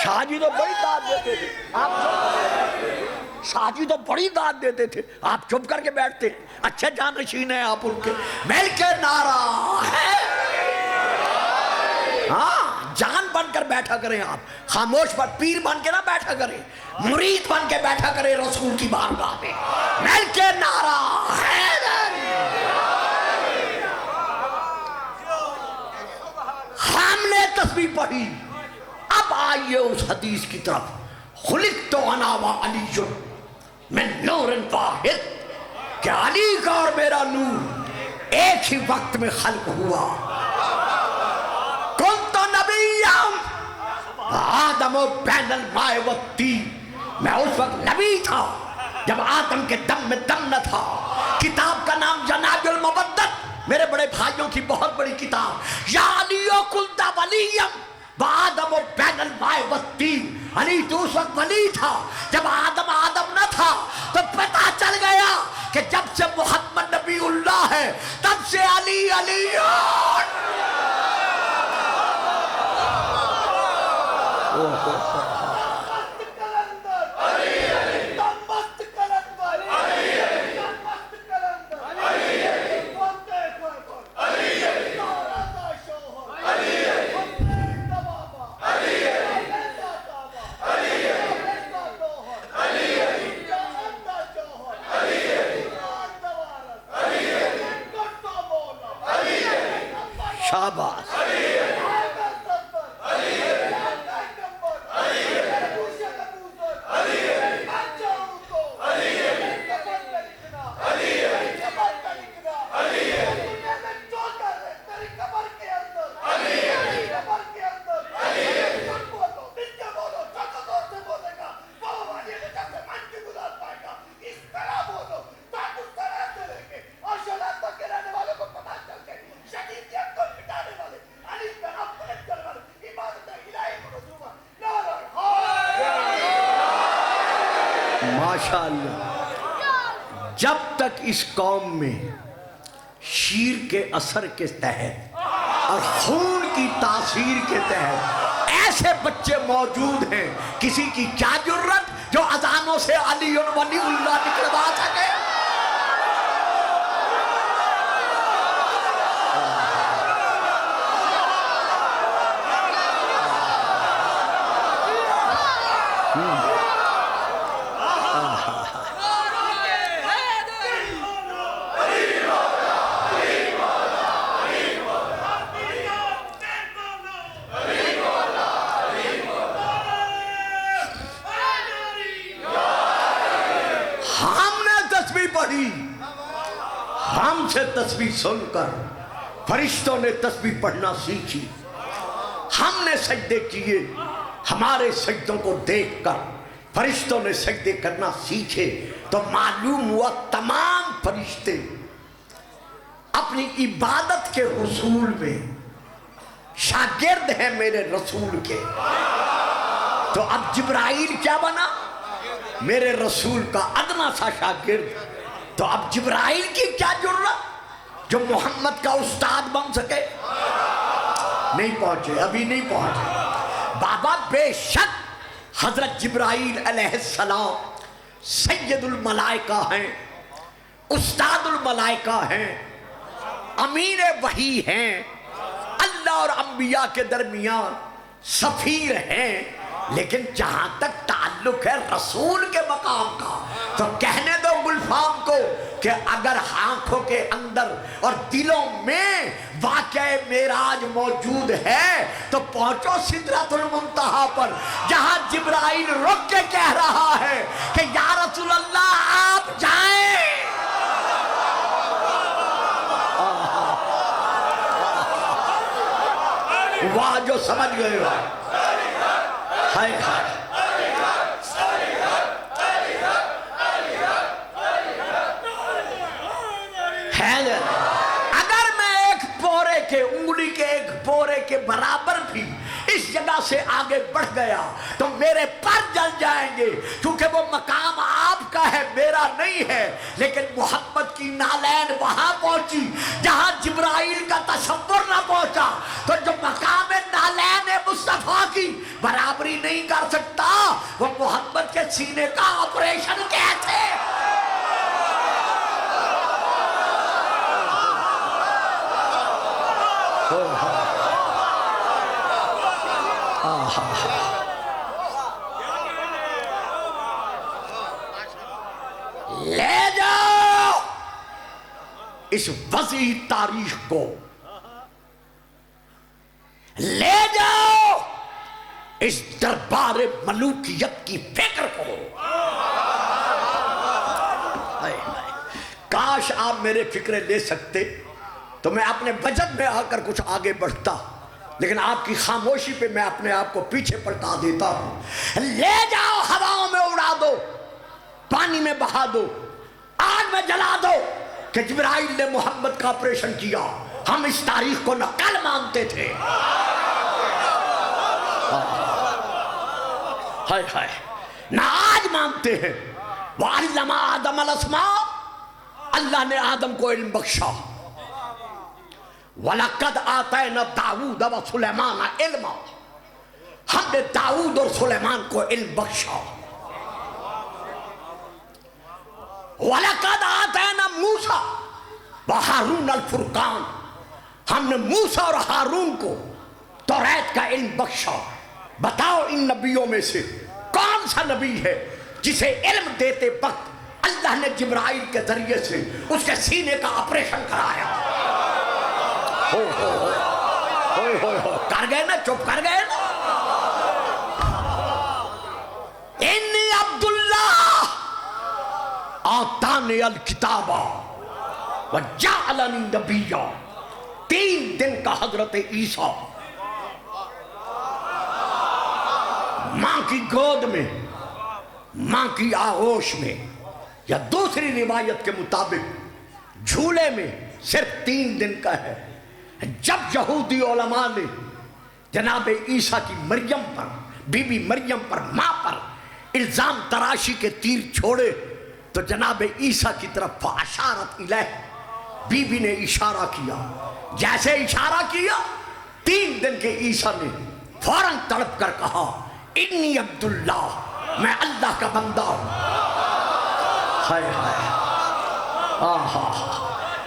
شاہ جی تو بڑی داد دیتے تھے, شاہ جی تو بڑی داد دیتے تھے, آپ چپ کر کے بیٹھتے. اچھے جانشین ہیں آپ ان کے. مل کے نعرہ ہے. ہاں, جان بن کر بیٹھا کریں آپ, خاموش پر پیر بن کے نہ بیٹھا کریں, مرید بن کے بیٹھا کریں رسول کی بارگاہ میں. مل کے نعرہ ہے. ہم نے تسبیح پڑھی. اب آئیے اس حدیث کی طرف. خلقت انا وعلی من نور واحد, کہ علی کا اور میرا نور ایک ہی وقت میں خلق ہوا. کنت نبیا آدم بین الماء والطین, میں اس وقت نبی تھا جب آدم کے دم میں دم نہ تھا. کتاب کا نام جناب المبدت, میرے بڑے بھائیوں کی بہت بڑی کتاب. یا علیو کنت ولیم وآدم بین الماء والطین. علی تو اس وقت ولی تھا جب آدم نہ تھا. تو پتہ چل گیا کہ جب سے محمد نبی اللہ ہے تب سے علی علی. شاباش. ماشاءاللہ، جب تک اس قوم میں شیر کے اثر کے تحت اور خون کی تاثیر کے تحت ایسے بچے موجود ہیں، کسی کی کیا جرت جو اذانوں سے علی ولی اللہ نکلوا سکے؟ ہم سے تسبیح سن کر فرشتوں نے تسبیح پڑھنا سیکھی، ہم نے سجدے کیے، ہمارے سجدوں کو دیکھ کر فرشتوں نے سجدے کرنا سیکھے، تو معلوم ہوا تمام فرشتے اپنی عبادت کے حصول میں شاگرد ہیں میرے رسول کے۔ تو اب جبرائیل کیا بنا؟ میرے رسول کا ادنا سا شاگرد۔ تو اب جبرائیل کی کیا جرت جو محمد کا استاد بن سکے؟ نہیں پہنچے، ابھی نہیں پہنچے بابا۔ بے شک حضرت جبرائیل علیہ السلام سید الملائکہ ہیں، استاد الملائکہ ہیں، امین وحی ہیں، اللہ اور انبیاء کے درمیان سفیر ہیں، لیکن جہاں تک تعلق ہے رسول کے مقام کا، تو کہنے دو گلفام کو کہ اگر آنکھوں کے اندر اور دلوں میں واقعہ معراج موجود ہے تو پہنچو سدرۃ المنتہا پر، جہاں جبرائیل رک کے کہہ رہا ہے کہ یا رسول اللہ آپ جائیں۔ واہ جو سمجھ گئے ہو، ہائے ہائے۔ اگر میں ایک پورے کے انگلی کے ایک پورے کے برابر بھی اس جگہ سے آگے بڑھ گیا تو میرے پر جل جائیں گے، کیونکہ وہ مقام آپ کا ہے، میرا نہیں ہے۔ لیکن محمد کی نالین وہاں پہنچی جہاں جبرائیل کا تصور نہ پہنچا، تو جو مقام نالین مصطفیٰ کی برابری نہیں کر سکتا، وہ محمد کے سینے کا آپریشن کیسے؟ لے جاؤ اس وسیع تاریخ کو، لے جاؤ اس دربار ملوکیت کی فکر کو۔ کاش آپ میرے فکرے لے سکتے تو میں اپنے بجٹ میں آ کر کچھ آگے بڑھتا، لیکن آپ کی خاموشی پہ میں اپنے آپ کو پیچھے پلٹا دیتا ہوں۔ لے جاؤ، ہواؤں میں اڑا دو، پانی میں بہا دو، آگ میں جلا دو کہ جبرائیل نے محمد کا آپریشن کیا۔ ہم اس تاریخ کو نہ کل مانتے تھے، ہائے ہائے، نہ آج مانتے ہیں۔ وَعَلَّمَ آدَمَ الْأَسْمَاءَ، اللہ نے آدم کو علم بخشا۔ وَلَقَدْ آتَيْنَا داؤد وَسُلَيْمَانَ عِلْمًا، ہم نے داؤد اور سلیمان کو علم بخشا۔ وَلَقَدْ آتَيْنَا مُوسَىٰ وَهَارُونَ الْفُرْقَانَ، ہم نے موسیٰ اور ہارون کو توریت کا علم بخشا۔ بتاؤ ان نبیوں میں سے کون سا نبی ہے جسے علم دیتے وقت اللہ نے جبرائیل کے ذریعے سے اس کے سینے کا آپریشن کرایا؟ کر گئے نا، چپ کر گئے نا۔ انی عبداللہ آتانی الکتاب وجعلنی نبیا، 3 دن کا حضرت عیسیٰ ماں کی گود میں، ماں کی آغوش میں، یا دوسری روایت کے مطابق جھولے میں صرف 3 دن کا ہے۔ جب یہودی علماء نے جناب عیسیٰ کی مریم پر، بی بی مریم پر، ماں پر الزام تراشی کے تیر چھوڑے تو جناب عیسیٰ کی طرف فاشارت الیہ، بی بی نے اشارہ کیا، جیسے اشارہ کیا 3 دن کے عیسیٰ نے فوراً تڑپ کر کہا انی عبداللہ، میں اللہ کا بندہ ہوں۔ ہائے ہائے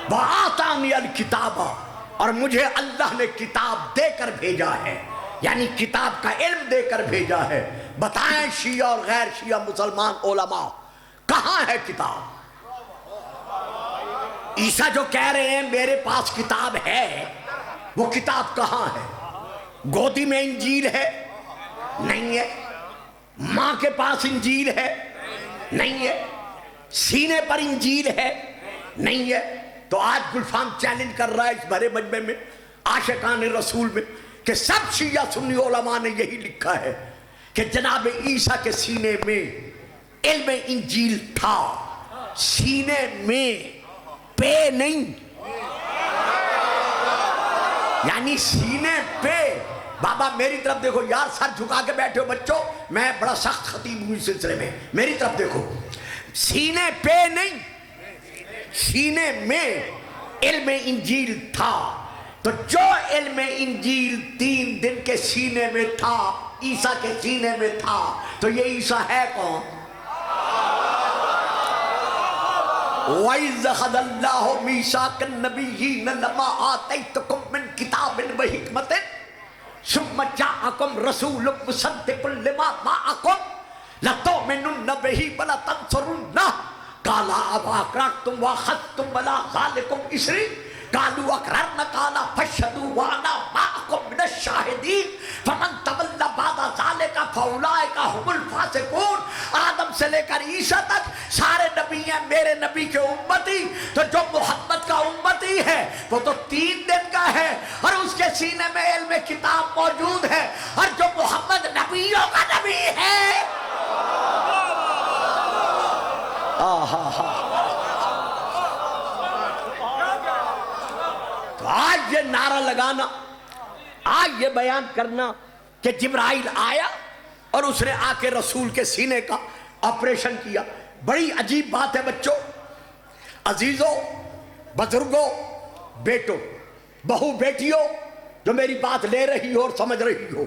وآتانی الکتاب، اور مجھے اللہ نے کتاب دے کر بھیجا ہے، یعنی کتاب کا علم دے کر بھیجا ہے۔ بتائیں شیعہ اور غیر شیعہ مسلمان علماء، کہاں ہے کتاب؟ عیسیٰ جو کہہ رہے ہیں میرے پاس کتاب ہے، وہ کتاب کہاں ہے؟ گودی میں انجیل ہے؟ نہیں ہے۔ ماں کے پاس انجیل ہے؟ نہیں ہے۔ سینے پر انجیل ہے؟ نہیں ہے۔ تو آج گلفام چیلنج کر رہا ہے اس بھرے مجمع میں، عاشقان رسول میں، کہ سب شیعہ سنی علماء نے یہی لکھا ہے کہ جناب عیسیٰ کے سینے میں علم انجیل تھا، سینے میں پہ نہیں، یعنی سینے پہ۔ بابا میری طرف دیکھو یار، سر جھکا کے بیٹھے ہو بچوں، میں بڑا سخت خطیب ہوں اس سلسلے میں، میری طرف دیکھو، سینے پہ نہیں، سینے میں علم انجیل تھا۔ تو جو علم انجیل 3 دن کے سینے میں تھا، عیسیٰ کے سینے میں تھا، تو یہ عیسیٰ ہے کون؟ وَإِذْ أَخَذَ اللَّهُ مِيثَاقَ النَّبِيِّينَ لَمَا آتَيْتُكُم مِّن كِتَابٍ وَحِكْمَةٍ ثُمَّ جَاءَكُمْ رَسُولٌ مُّصَدِّقٌ لِّمَا مَعَكُمْ لَتُؤْمِنُنَّ بِهِ وَلَتَنصُرُنَّهُ قَالَ أَفَأَقْرَرْتُمْ وَأَخَذْتُمْ عَلَىٰ ذَٰلِكُمْ إِصْرِي قَالُوا أَقْرَرْنَا قَالَ فَاشْهَدُوا وَأَنَا مَعَكُمْ مِنَ الشَّاهِدِينَ فَمَن تَوَلَّىٰ بَعْدَ ذَٰلِكَ فَأُولَٰئِكَ هُمُ الْفَاسِقُونَ۔ آدم سے لے کر عیسیٰ تک سارے نبی ہیں میرے نبی کے امتی، تو جو محمد کا امتی ہے وہ تو 3 دن کا ہے اور اس کے سینے میں علم کتاب موجود ہے، اور جو محمد نبیوں کا نبی ہے۔ تو آج یہ نعرہ لگانا، آج یہ بیان کرنا کہ جبرائیل آیا اور اس نے آ کے رسول کے سینے کا آپریشن کیا، بڑی عجیب بات ہے بچوں، عزیزوں، بزرگوں، بیٹوں، بہو بیٹیوں جو میری بات لے رہی ہو اور سمجھ رہی ہو،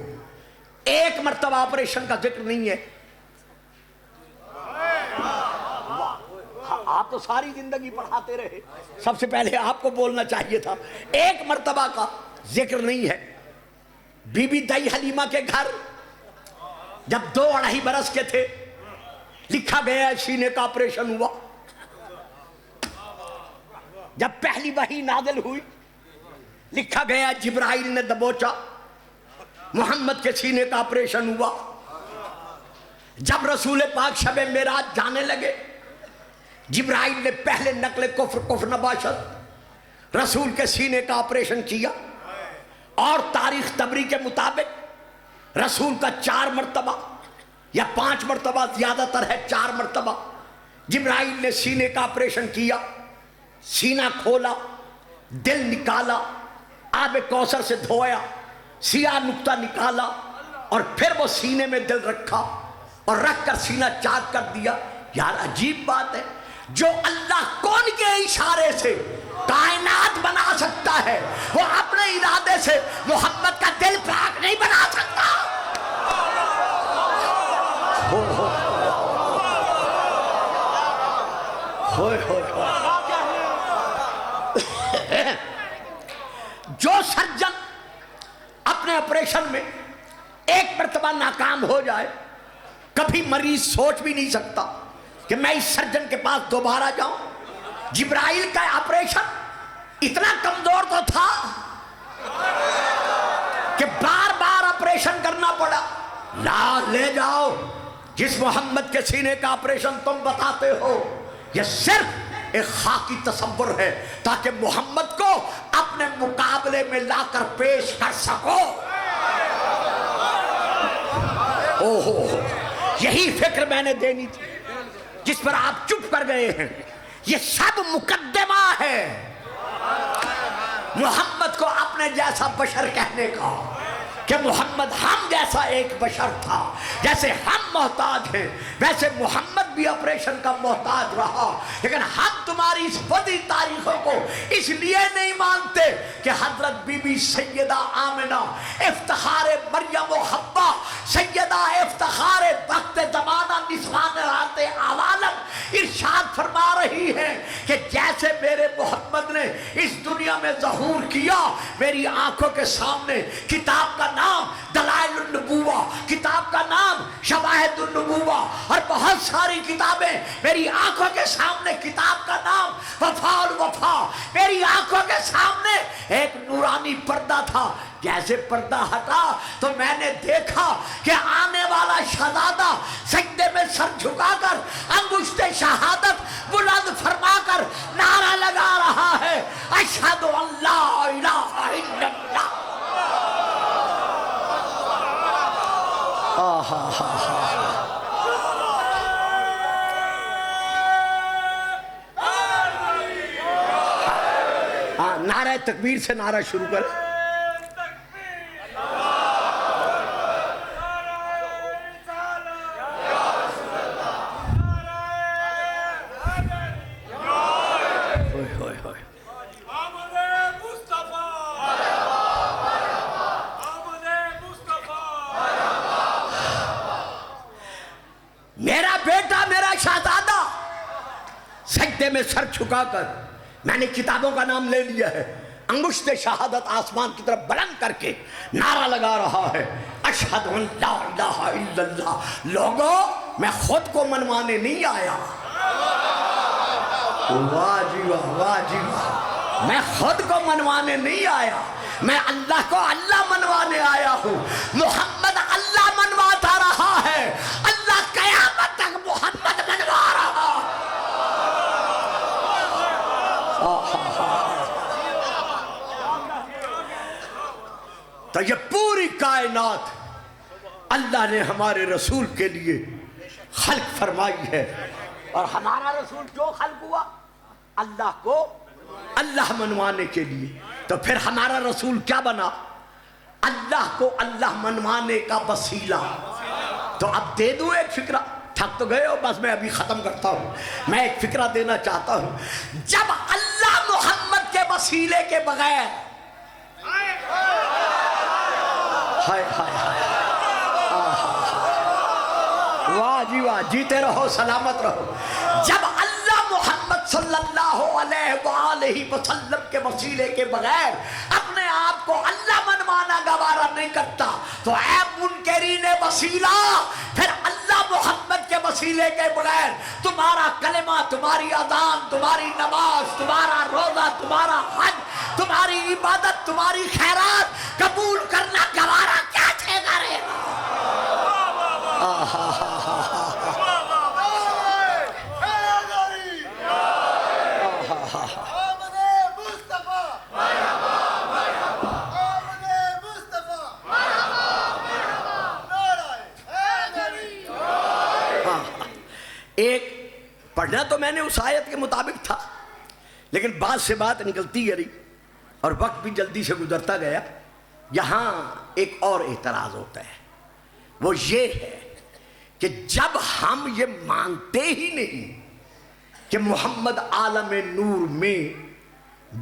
ایک مرتبہ آپریشن کا ذکر نہیں ہے۔ آپ تو ساری زندگی پڑھاتے رہے، سب سے پہلے آپ کو بولنا چاہیے تھا، ایک مرتبہ کا ذکر نہیں ہے۔ بی بی دائی حلیمہ کے گھر جب 2-2.5 برس کے تھے، لکھا گیا سینے کا آپریشن ہوا۔ جب پہلی وحی نازل ہوئی، لکھا گیا جبرائیل نے دبوچا، محمد کے سینے کا آپریشن ہوا۔ جب رسول پاک شب معراج جانے لگے، جبرائیل نے پہلے نقل کفر نباشت رسول کے سینے کا آپریشن کیا، اور تاریخ طبری کے مطابق رسول کا 4 مرتبہ یا 5 مرتبہ، زیادہ تر ہے 4 مرتبہ جبرائیل نے سینے کا آپریشن کیا، سینہ کھولا، دل نکالا، آب کوثر سے دھویا، سیاہ نقطہ نکالا، اور پھر وہ سینے میں دل رکھا اور رکھ کر سینہ چاک کر دیا۔ یار عجیب بات ہے، جو اللہ کون کے اشارے سے کائنات بنا سکتا ہے، وہ اپنے ارادے سے محمد کا دل پاک نہیں بنا سکتا۔ جو سرجن اپنے آپریشن میں ایک مرتبہ ناکام ہو جائے، کبھی مریض سوچ بھی نہیں سکتا کہ میں اس سرجن کے پاس دوبارہ جاؤں۔ جبرائیل کا آپریشن اتنا کمزور تو تھا کہ بار بار آپریشن کرنا پڑا۔ لا لے جاؤ، جس محمد کے سینے کا آپریشن تم بتاتے ہو، یہ صرف ایک خاکی تصور ہے تاکہ محمد کو اپنے مقابلے میں لا کر پیش کر سکو۔ یہی فکر میں نے دینی تھی، جس پر آپ چپ کر گئے ہیں۔ یہ سب مقدمہ ہے محمد کو اپنے جیسا بشر کہنے کا۔ کہ محمد ہم جیسا ایک بشر تھا، جیسے ہم محتاج ہیں ویسے محمد بھی آپریشن کا محتاج رہا، لیکن ہم تمہاری اس بدی تاریخوں کو اس لیے نہیں مانتے کہ حضرت بی بی سیدہ آمنہ افتخار مریم و حوا، سیدہ افتخار وقت زمانہ نسوان رات عوالم ارشاد فرما رہی ہے کہ جیسے میرے محمد نے اس دنیا میں ظہور کیا، میری آنکھوں کے سامنے کتاب کا نام دلائل النبوہ، کتاب کا نام شواہد النبوہ اور بہت ساری کتابیں، میری آنکھوں کے سامنے کتاب کا نام وفا الوفا، میری آنکھوں کے سامنے ایک نورانی پردہ تھا۔ جیسے پردہ ہٹا تو میں نے دیکھا کہ آنے والا شہزادہ سجدے میں سر جھکا کر انگشت شہادت بلند فرما کر نعرہ لگا رہا ہے، اشہد ان لا الہ الا اللہ۔ نعرہ تکبیر سے نعرہ شروع کر۔ میرا بیٹا، میرا شہزادہ سجدے میں سر چھکا کر، میں نے کتابوں کا نام لے لیا ہے، انگشت شہادت آسمان کی طرف بلند کر کے نعرہ لگا رہا ہے، اشہد ان لا الہ الا اللہ۔ لوگوں، میں خود کو منوانے نہیں آیا، واہ جی واہ، واہ جی واہ، میں خود کو منوانے نہیں آیا، میں اللہ کو اللہ منوانے آیا ہوں۔ محمد اللہ منواتا رہا ہے، اللہ قیامت تک محمد منوا رہا۔ تو یہ پوری کائنات اللہ نے ہمارے رسول کے لیے خلق فرمائی ہے، اور ہمارا رسول جو خلق ہوا اللہ کو اللہ منوانے کے لیے، تو پھر ہمارا رسول کیا بنا؟ اللہ کو اللہ منوانے کا وسیلہ۔ تو اب دے دوں ایک فکرہ، تھک تو گئے ہو، بس میں ابھی ختم کرتا ہوں۔ میں ایک فکرہ دینا چاہتا ہوں، جب اللہ محمد کے وسیلے کے بغیر، ہائے ہائے ہائے، واہ جی واہ، جیتے رہو سلامت رہو، جب اللہ محمد صلی اللہ علیہ وآلہ وسلم کے وسیلے کے بغیر اپنے آپ کو اللہ منوانا گوارا نہیں کرتا، تو اے منکرین وسیلہ، پھر اللہ محمد کے وسیلے کے بغیر تمہارا کلمہ، تمہاری اذان، تمہاری نماز، تمہارا روزہ، تمہارا حج، تمہاری عبادت، تمہاری خیرات قبول کرنا گوارا کیسے کرے گا؟ ایک پڑھنا تو میں نے اس آیت کے مطابق تھا، لیکن بات سے بات نکلتی گئی اور وقت بھی جلدی سے گزرتا گیا۔ یہاں ایک اور اعتراض ہوتا ہے، وہ یہ ہے کہ جب ہم یہ مانتے ہی نہیں کہ محمد عالم نور میں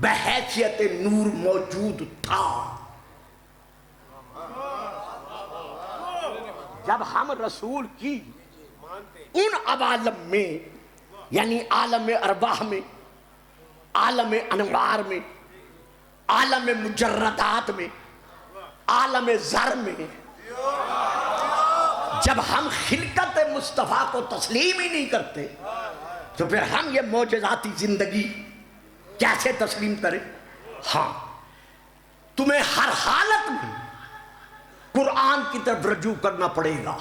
بحیثیت نور موجود تھا، جب ہم رسول کی ان عوالم میں، یعنی عالم ارواح میں، عالم انوار میں، عالم مجردات میں، عالم ذر میں، جب ہم خلقت مصطفیٰ کو تسلیم ہی نہیں کرتے تو پھر ہم یہ معجزاتی زندگی کیسے تسلیم کریں؟ ہاں، تمہیں ہر حالت میں قرآن کی طرف رجوع کرنا پڑے گا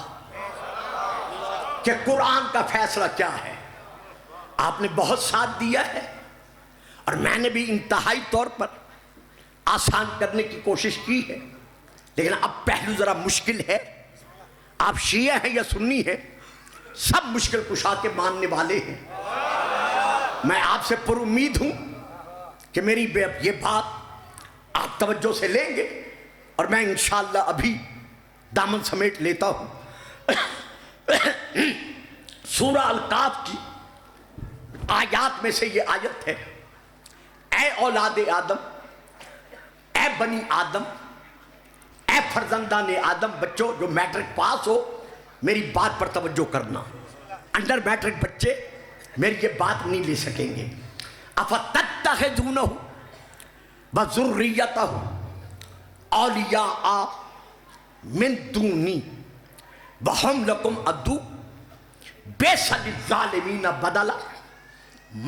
کہ قرآن کا فیصلہ کیا ہے۔ آپ نے بہت ساتھ دیا ہے اور میں نے بھی انتہائی طور پر آسان کرنے کی کوشش کی ہے، لیکن اب پہلو ذرا مشکل ہے۔ آپ شیعہ ہیں یا سنی ہیں، سب مشکل کشا کے ماننے والے ہیں۔ میں آپ سے پر امید ہوں کہ میری یہ بات آپ توجہ سے لیں گے اور میں انشاءاللہ ابھی دامن سمیٹ لیتا ہوں. سورہ الکاف کی آیات میں سے یہ آیت ہے: اے اولاد آدم، اے بنی آدم، اے فرزندان آدم، بچوں جو میٹرک پاس ہو میری بات پر توجہ کرنا، انڈر میٹرک بچے میری یہ بات نہیں لے سکیں گے. افتتخذونہ وذریتہ اولیاء من دونی وہم لکم عدو بیس للظالمین بدلا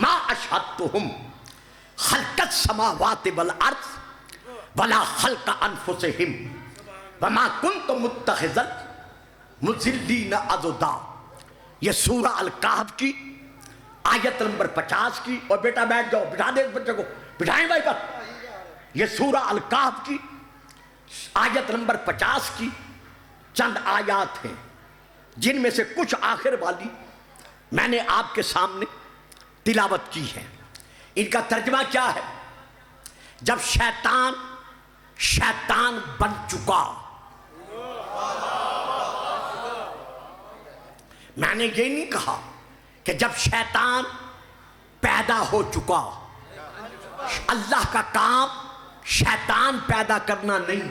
ما اشہدتہم خلق السماوات والارض ولا خلق انفسہم وما کنت متخذ المضلین عضدا. یہ سورہ الکہف کی آیت نمبر 50 کی. اور بیٹا بیٹھ جاؤ، بٹھا دے اس بچے کو، بٹھائیں بھائی پر. یہ سورہ الکہف کی آیت نمبر 50 کی چند آیات ہیں جن میں سے کچھ آخر والی میں نے آپ کے سامنے تلاوت کی ہے. ان کا ترجمہ کیا ہے؟ جب شیطان بن چکا. میں نے یہ نہیں کہا کہ جب شیطان پیدا ہو چکا. اللہ کا کام شیطان پیدا کرنا نہیں.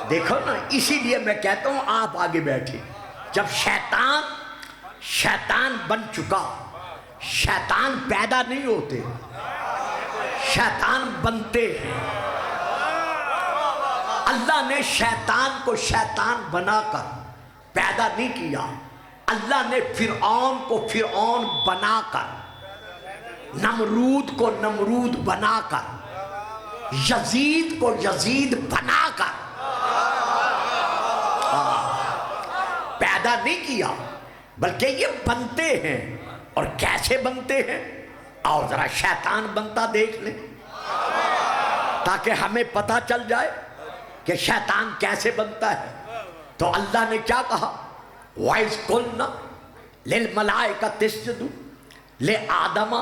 دیکھو نا، اسی لیے میں کہتا ہوں آپ آگے بیٹھے. جب شیطان بن چکا، شیطان پیدا نہیں ہوتے، شیطان بنتے ہیں. اللہ نے شیطان کو شیطان بنا کر پیدا نہیں کیا. اللہ نے فرعون کو فرعون بنا کر، نمرود کو نمرود بنا کر، یزید کو یزید بنا کر پیدا نہیں کیا، بلکہ یہ بنتے ہیں. اور کیسے بنتے ہیں؟ اور ذرا شیطان بنتا دیکھ لیں تاکہ ہمیں پتہ چل جائے کہ شیطان کیسے بنتا ہے. تو اللہ نے کیا کہا؟ وَإِذْ قُلْنَا لِلْمَلَائِكَةِ اسْجُدُوا لِآدَمَ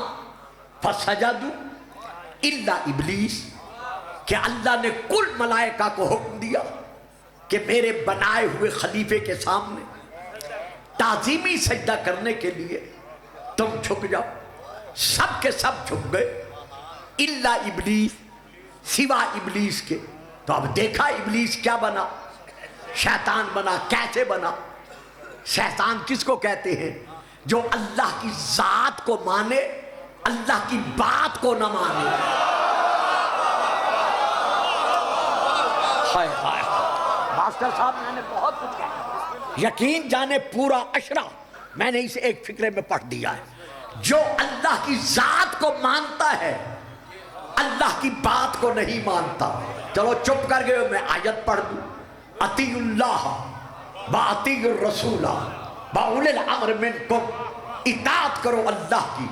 فَسَجَدُوا إِلَّا إِبْلِيسَ. کہ اللہ نے کل ملائکہ کو حکم دیا کہ میرے بنائے ہوئے خلیفے کے سامنے تعظیمی سجدہ کرنے کے لیے تم جھک جاؤ. سب کے سب جھک گئے الا ابلیس، سوا ابلیس کے. تو اب دیکھا ابلیس کیا بنا؟ شیطان بنا. کیسے بنا؟ شیطان کس کو کہتے ہیں؟ جو اللہ کی ذات کو مانے، اللہ کی بات کو نہ مانے. ماسٹر صاحب میں نے بہت کچھ کہا، یقین جانے پورا اشرا میں نے اسے ایک فکرے میں پڑھ دیا ہے. جو اللہ کی ذات کو مانتا ہے اللہ کی بات کو نہیں مانتا. چلو چپ کر گئے، میں آیت پڑھ دوں. اطیعوا اللہ واطیعوا الرسول واولی الامر منکم. اطاعت کرو اللہ کی،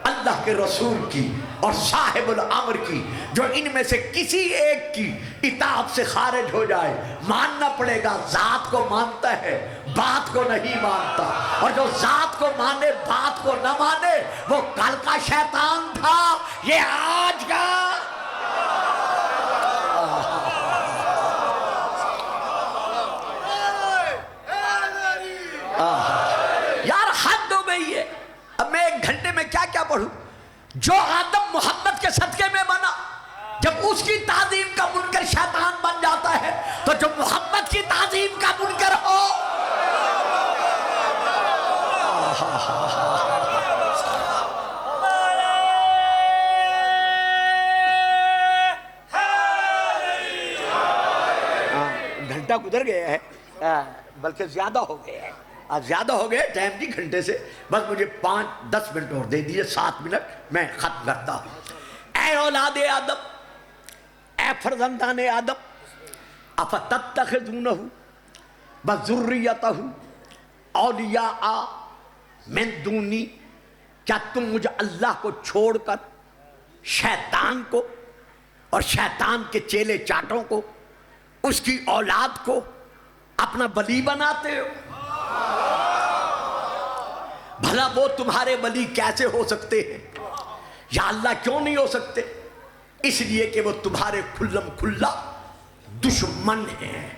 اللہ کے رسول کی اور صاحب الامر کی. جو ان میں سے کسی ایک کی اطاعت سے خارج ہو جائے ماننا پڑے گا. ذات کو مانتا ہے، بات کو نہیں مانتا. اور جو ذات کو مانے بات کو نہ مانے وہ کل کا شیطان تھا، یہ آج کا. یار حد ہو گئی ہے. اب میں ایک گھنٹے میں کیا کیا پڑھوں؟ جو آدم محمد کے صدقے میں بنا، جب اس کی تعظیم کا منکر شیطان بن جاتا ہے تو جو محمد کی تعظیم کا منکر ہو. گھنٹہ گزر گیا ہے، بلکہ زیادہ ہو گیا ہے. زیادہ ہو گئے ٹائم جی گھنٹے سے. بس مجھے 5-10 منٹ اور دے دیجیے، 7 منٹ میں ختم کرتا ہوں. اے اولاد آدم، اے فرزندان آدم، افتتخذونہ وذریتہ اولیاء من دونی. کیا تم مجھے اللہ کو چھوڑ کر شیطان کو اور شیطان کے چیلے چاٹوں کو، اس کی اولاد کو اپنا ولی بناتے ہو؟ بھلا وہ تمہارے ولی کیسے ہو سکتے ہیں؟ یا اللہ کیوں نہیں ہو سکتے؟ اس لیے کہ وہ تمہارے کھلم کھلا دشمن ہیں۔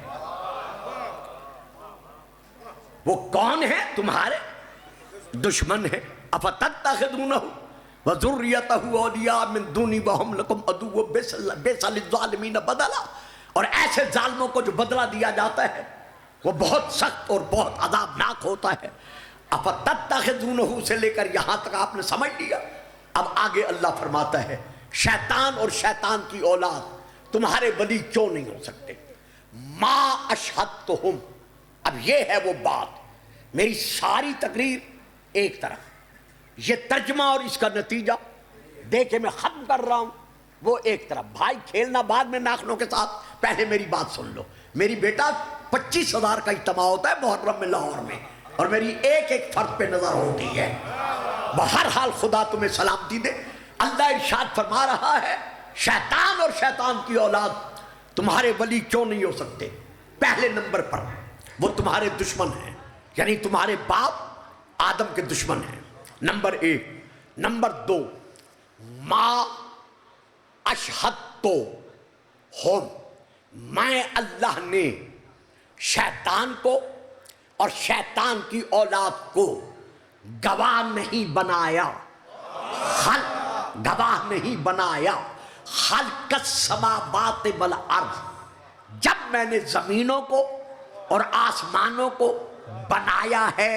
وہ کون ہے؟ تمہارے دشمن ہیں۔ افتتخذونہ وذریتہ اولیاء من دونی وہم لکم عدو بئس للظالمین بدلا۔ اور ایسے ظالموں کو جو بدلہ دیا جاتا ہے وہ بہت سخت اور بہت عذابناک ہوتا ہے۔ افتتخذونہ سے لے کر یہاں تک آپ نے سمجھ لیا۔ اب آگے اللہ فرماتا ہے شیطان اور شیطان کی اولاد تمہارے ولی کیوں نہیں ہو سکتے؟ ما اشہدتہم، اب یہ ہے وہ بات، میری ساری تقریر ایک طرف، یہ ترجمہ اور اس کا نتیجہ دیکھے میں ختم کر رہا ہوں، وہ ایک طرف۔ بھائی کھیلنا بعد میں ناخنوں کے ساتھ، پہلے میری بات سن لو۔ میری بیٹا 25,000 کا اجتماع ہوتا ہے محرم میں لاہور میں، اور میری ایک ایک فرد پہ نظر ہوتی ہے۔ بہرحال خدا تمہیں سلامتی دے۔ اللہ ارشاد فرما رہا ہے شیطان اور شیطان کی اولاد تمہارے ولی کیوں نہیں ہو سکتے؟ پہلے نمبر پر وہ تمہارے دشمن ہیں، یعنی تمہارے باپ آدم کے دشمن ہیں، نمبر 1۔ نمبر 2، ما اشہدتو ہم، میں اللہ نے شیطان کو اور شیطان کی اولاد کو گواہ نہیں بنایا، گواہ نہیں بنایا، خلق السماوات والارض، جب میں نے زمینوں کو اور آسمانوں کو بنایا ہے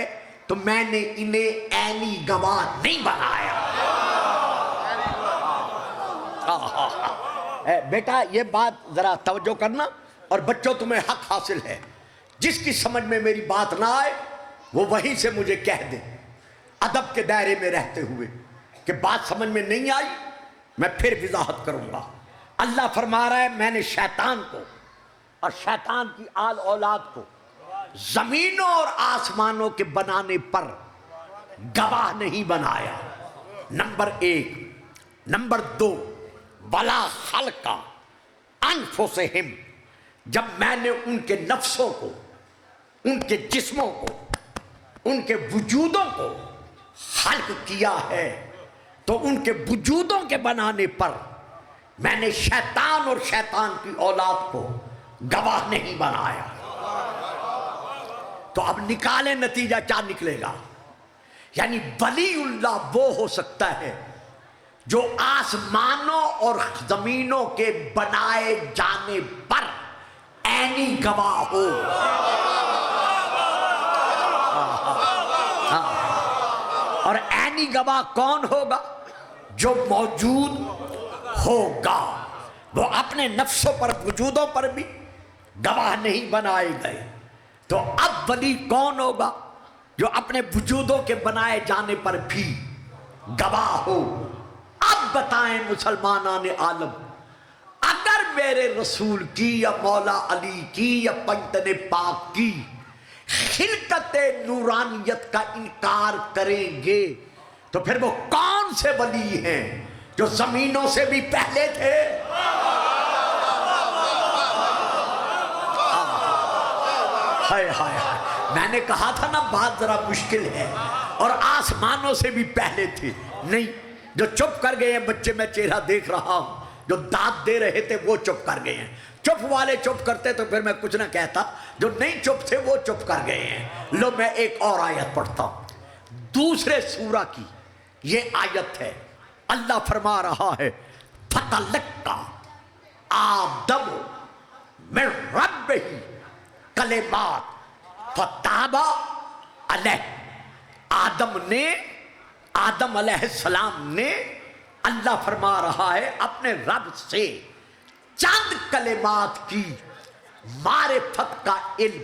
تو میں نے انہیں عینی گواہ نہیں بنایا۔ بیٹا یہ بات ذرا توجہ کرنا، اور بچوں تمہیں حق حاصل ہے، جس کی سمجھ میں میری بات نہ آئے وہ وہیں سے مجھے کہہ دے، ادب کے دائرے میں رہتے ہوئے، کہ بات سمجھ میں نہیں آئی میں پھر وضاحت کروں گا۔ اللہ فرما رہا ہے میں نے شیطان کو اور شیطان کی آل اولاد کو زمینوں اور آسمانوں کے بنانے پر گواہ نہیں بنایا، نمبر 1۔ نمبر 2، ولا خلق انفسہم، جب میں نے ان کے نفسوں کو، ان کے جسموں کو، ان کے وجودوں کو خلق کیا ہے تو ان کے وجودوں کے بنانے پر میں نے شیطان اور شیطان کی اولاد کو گواہ نہیں بنایا۔ تو اب نکالیں نتیجہ کیا نکلے گا؟ یعنی ولی اللہ وہ ہو سکتا ہے جو آسمانوں اور زمینوں کے بنائے جانے پر عینی گواہ ہو۔ اور عینی گواہ کون ہوگا؟ جو موجود ہوگا۔ وہ اپنے نفسوں پر، وجودوں پر بھی گواہ نہیں بنائے گئے، تو اب ولی کون ہوگا؟ جو اپنے وجودوں کے بنائے جانے پر بھی گواہ ہو۔ اب بتائیں مسلمانان عالم، اگر میرے رسول کی یا مولا علی کی یا پنجتن پاک کی خلقت نورانیت کا انکار کریں گے تو پھر وہ کون سے ولی ہیں جو زمینوں سے بھی پہلے تھے؟ ہائے ہائے ہائے، میں نے کہا تھا نا بات ذرا مشکل ہے، اور آسمانوں سے بھی پہلے تھے۔ نہیں، جو چپ کر گئے ہیں بچے، میں چہرہ دیکھ رہا ہوں، جو داد دے رہے تھے وہ چپ کر گئے ہیں۔ چپ والے چپ کرتے تو پھر میں کچھ نہ کہتا، جو نہیں چپ تھے وہ چپ کر گئے ہیں۔ لو میں ایک اور آیت پڑھتا ہوں، دوسرے سورہ کی یہ آیت ہے۔ اللہ فرما رہا ہے فَتَلَقَّى آدَمُ مِن رَبِّهِ کلمات فَتَابَ عَلَيْهِ، آدم علیہ السلام نے، اللہ فرما رہا ہے، اپنے رب سے چند کلمات کی معرفت کا علم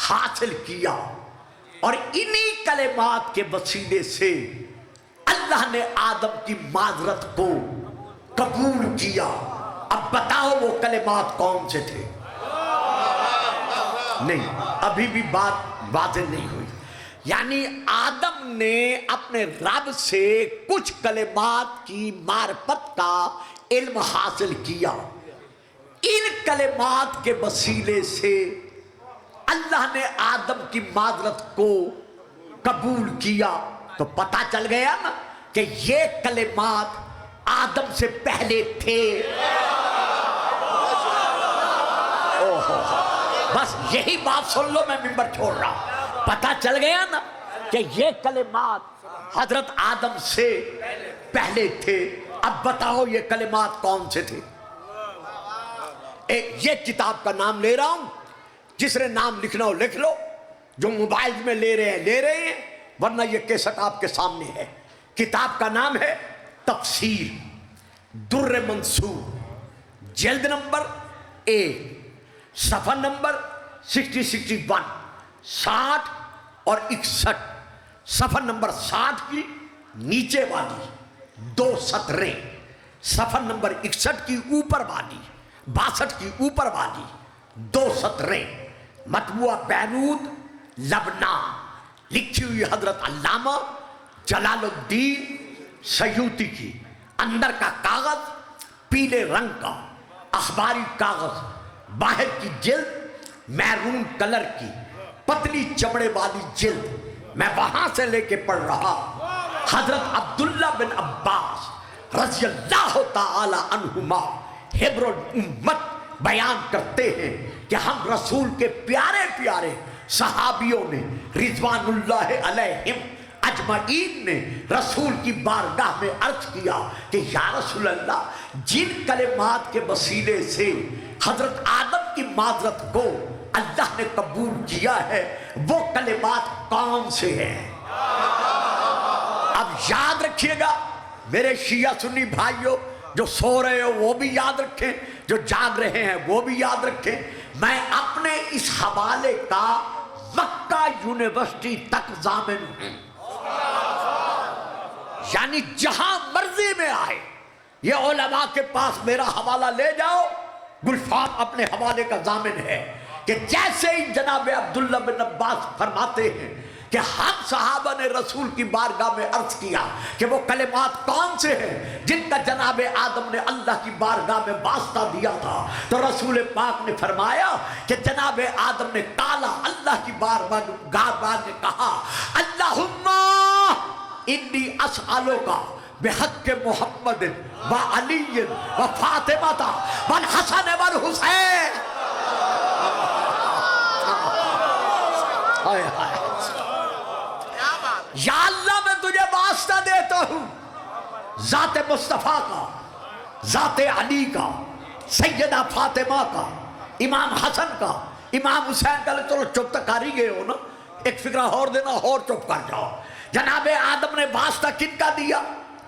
حاصل کیا، اور انہی کلمات کے وسیلے سے اللہ نے آدم کی معذرت کو قبول کیا۔ اب بتاؤ وہ کلمات کون سے تھے؟ نہیں، ابھی بھی بات واضح نہیں ہوئی۔ یعنی آدم نے اپنے رب سے کچھ کلمات کی معرفت کا علم حاصل کیا، ان کلمات کے وسیلے سے اللہ نے آدم کی معذرت کو قبول کیا تو پتہ چل گیا نا کہ یہ کلمات آدم سے پہلے تھے. بس یہی بات سن لو, میں ممبر چھوڑ رہا ہوں. پتہ چل گیا نا کہ یہ کلمات حضرت آدم سے پہلے تھے. اب بتاؤ یہ کلمات کون سے تھے؟ یہ کتاب کا نام لے رہا ہوں, جس نے نام لکھنا ہو لکھ لو, جو موبائل میں لے رہے ہیں, ورنہ یہ کیسٹ آپ کے سامنے ہے. کتاب کا نام ہے تفسیر در منصور, جلد نمبر 1, صفحہ نمبر 61 60 اور 61. صفحہ نمبر 60 کی نیچے والی 2 سطریں, صفحہ نمبر 61 کی اوپر والی 62 کی اوپر والی 2 سطریں, مطبوعہ بیروت لبنان, لکھی ہوئی حضرت علامہ جلال الدین سیوطی کی. اندر کا کاغذ پیلے رنگ کا, اخباری کاغذ, باہر کی جلد میرون کلر کی, پتلی چمڑے والی جلد. میں وہاں سے لے کے پڑھ رہا. حضرت عبداللہ بن عباس رضی اللہ تعالی عنہما حبر الامت بیان کرتے ہیں کہ ہم رسول کے پیارے پیارے صحابیوں نے رضوان اللہ علیہم اجمعین نے رسول کی بارگاہ میں عرض کیا کہ یا رسول اللہ, جن کلمات کے وسیلے سے حضرت آدم کی معذرت کو اللہ نے قبول کیا ہے, وہ کلمات کون سے ہیں؟ اب یاد رکھیے گا میرے شیعہ سنی بھائیوں, جو سو رہے ہو وہ بھی یاد رکھیں, جو جاگ رہے ہیں وہ بھی یاد رکھیں. میں اپنے اس حوالے کا مکہ یونیورسٹی تک ضامن ہوں, یعنی جہاں مرضی میں آئے یہ علماء کے پاس میرا حوالہ لے جاؤ. گلفام اپنے حوالے کا ضامن ہے کہ جیسے ہی جناب عبداللہ بن عباس فرماتے ہیں کہ ہم صحابہ نے رسول کی بارگاہ میں عرض کیا کہ وہ کلمات کون سے ہیں جن کا جناب آدم نے اللہ کی بارگاہ میں واسطہ دیا تھا, تو رسول پاک نے فرمایا کہ جناب آدم نے کالا اللہ کی بارگاہ میں کہا, اللہم انی اسألک بحق محمد و علی و فاطمہ والحسن والحسین. یا اللہ میں تجھے واسطہ دیتا ہوں ذات مصطفیٰ کا, ذات علی کا, سیدہ فاطمہ کا, امام حسن کا, امام حسین کا. چلو چپ تک کر ہی گئے ہو نا, ایک فکرہ اور دینا, اور چپ کر جاؤ. جناب آدم نے واسطہ کن کا دیا؟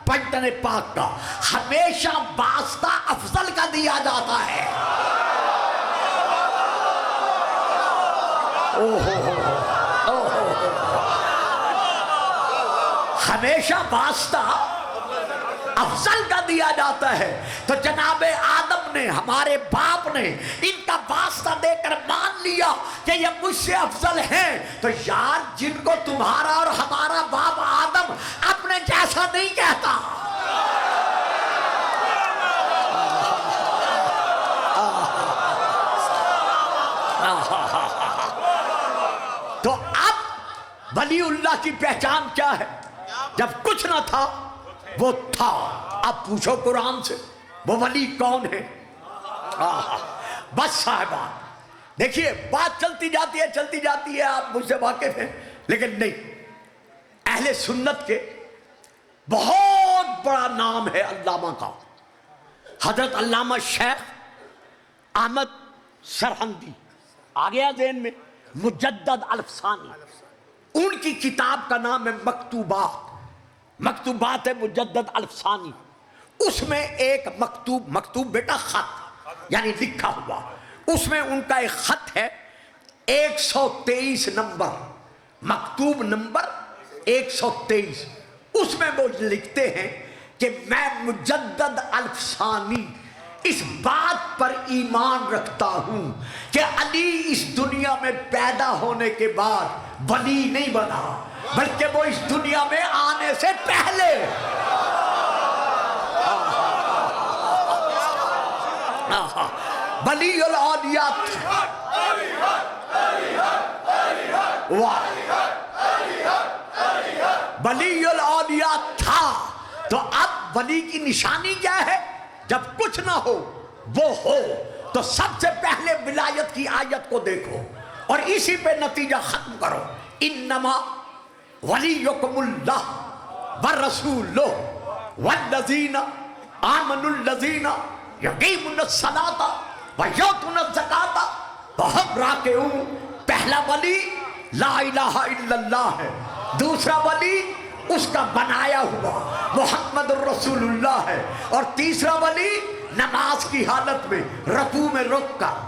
پنجتن پاک کا. ہمیشہ واسطہ افضل کا دیا جاتا ہے. ہمیشہ واسطہ افضل کا دیا جاتا ہے. تو جناب آدم نے, ہمارے باپ نے ان کا واسطہ دے کر مان لیا کہ یہ مجھ سے افضل ہیں. تو یار, جن کو تمہارا اور ہمارا باپ آدم اپنے جیسا نہیں کہتا, تو اب ولی اللہ کی پہچان کیا ہے؟ جب کچھ نہ تھا وہ تھا. اب پوچھو قرآن سے وہ ولی کون ہے؟ بس صاحبان دیکھیے, بات چلتی جاتی ہے, آپ مجھ سے واقف ہیں, لیکن نہیں, اہل سنت کے بہت بڑا نام ہے علامہ کا. حضرت علامہ شیخ احمد سرہندی, آ گیا ذہن میں, مجدد الفسانی. ان کی کتاب کا نام ہے مکتوبات مجدد الفسانی. اس میں ایک مکتوب بیٹا خط, یعنی لکھا ہوا, اس میں ان کا ایک خط ہے 123 نمبر, مکتوب نمبر 123. اس میں وہ لکھتے ہیں کہ میں مجدد الفسانی اس بات پر ایمان رکھتا ہوں کہ علی اس دنیا میں پیدا ہونے کے بعد ولی نہیں بنا, بلکہ وہ اس دنیا میں آنے سے پہلے ولی الاولیات. ولی الاولیاء تھا، تو اب ولی کی نشانی کیا ہے؟ جب کچھ نہ ہو وہ ہو، تو سب سے پہلے ولایت کی آیت کو دیکھو اور اسی پہ نتیجہ ختم کرو۔ انما ولیکم اللہ ورسولہ والذین آمنوا الذین یقیمون الصلاۃ ویؤتون الزکاۃ وہم راکعون۔ پہلا ولی لا الہ الا اللہ ہے، دوسرا ولی اس کا بنایا ہوا محمد الرسول اللہ ہے، اور تیسرا ولی نماز کی حالت میں رکوع میں رک کر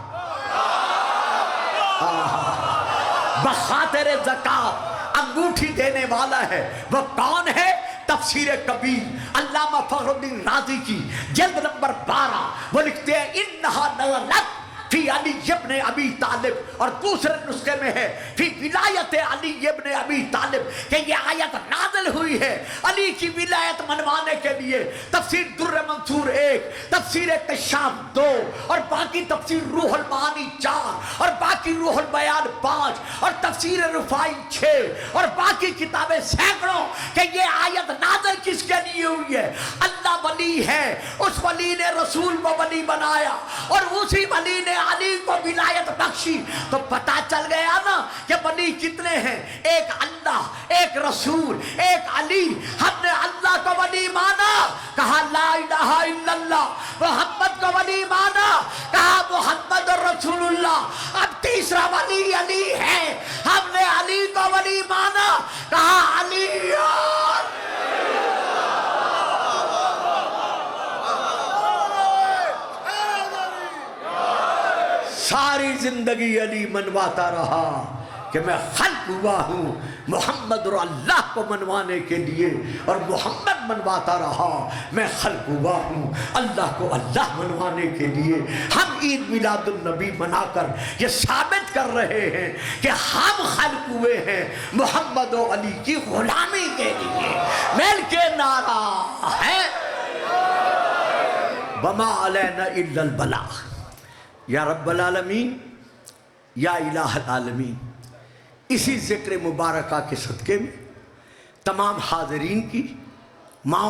بخاطر زکات انگوٹھی دینے والا ہے۔ وہ کون ہے؟ تفسیر کبیر علامہ فخر الدین رازی کی جلد نمبر 12، وہ لکھتے ہیں انہا نزلت فی علی ابن ابی طالب، اور دوسرے نسخے میں ہے فی ولایت علی ابن ابی طالب، کہ یہ آیت نازل ہوئی ہے علی کی ولایت منوانے کے لیے۔ تفسیر در منصور 1، تفسیر کشاف 2، اور باقی تفسیر روح المعانی 4، اور باقی روح البیان 5، اور تفسیر رفاعی 6، اور باقی کتابیں سینکڑوں، کہ یہ آیت نازل کس کے لیے ہوئی ہے؟ اللہ ولی ہے، اس ولی نے رسول کو ولی بنایا، اور اسی ولی نے علی کو ولایت بخشی۔ تو پتا چل گیا نا کہ ولی کتنے ہیں؟ ایک اللہ، ایک رسول، ایک علی۔ ہم نے اللہ کو ولی مانا، کہا لا الہ الا اللہ۔ محمد کو ولی مانا، کہا محمد رسول اللہ۔ اب تیسرا ولی علی ہے، ہم نے علی کو ولی مانا، کہا علی ساری زندگی علی منواتا رہا کہ میں خلق ہوا ہوں محمد اور اللہ کو منوانے کے لیے، اور محمد منواتا رہا میں خلق ہوا ہوں اللہ کو اللہ منوانے کے لیے۔ ہم عید میلاد النبی منا کر یہ ثابت کر رہے ہیں کہ ہم خلق ہوئے ہیں محمد و علی کی غلامی کے لیے۔ مل کے نعرہ ہے وما علینا الا البلاغ۔ یا رب العالمین، یا الہ العالمین، اسی ذکر مبارکہ کے صدقے میں تمام حاضرین کی ماں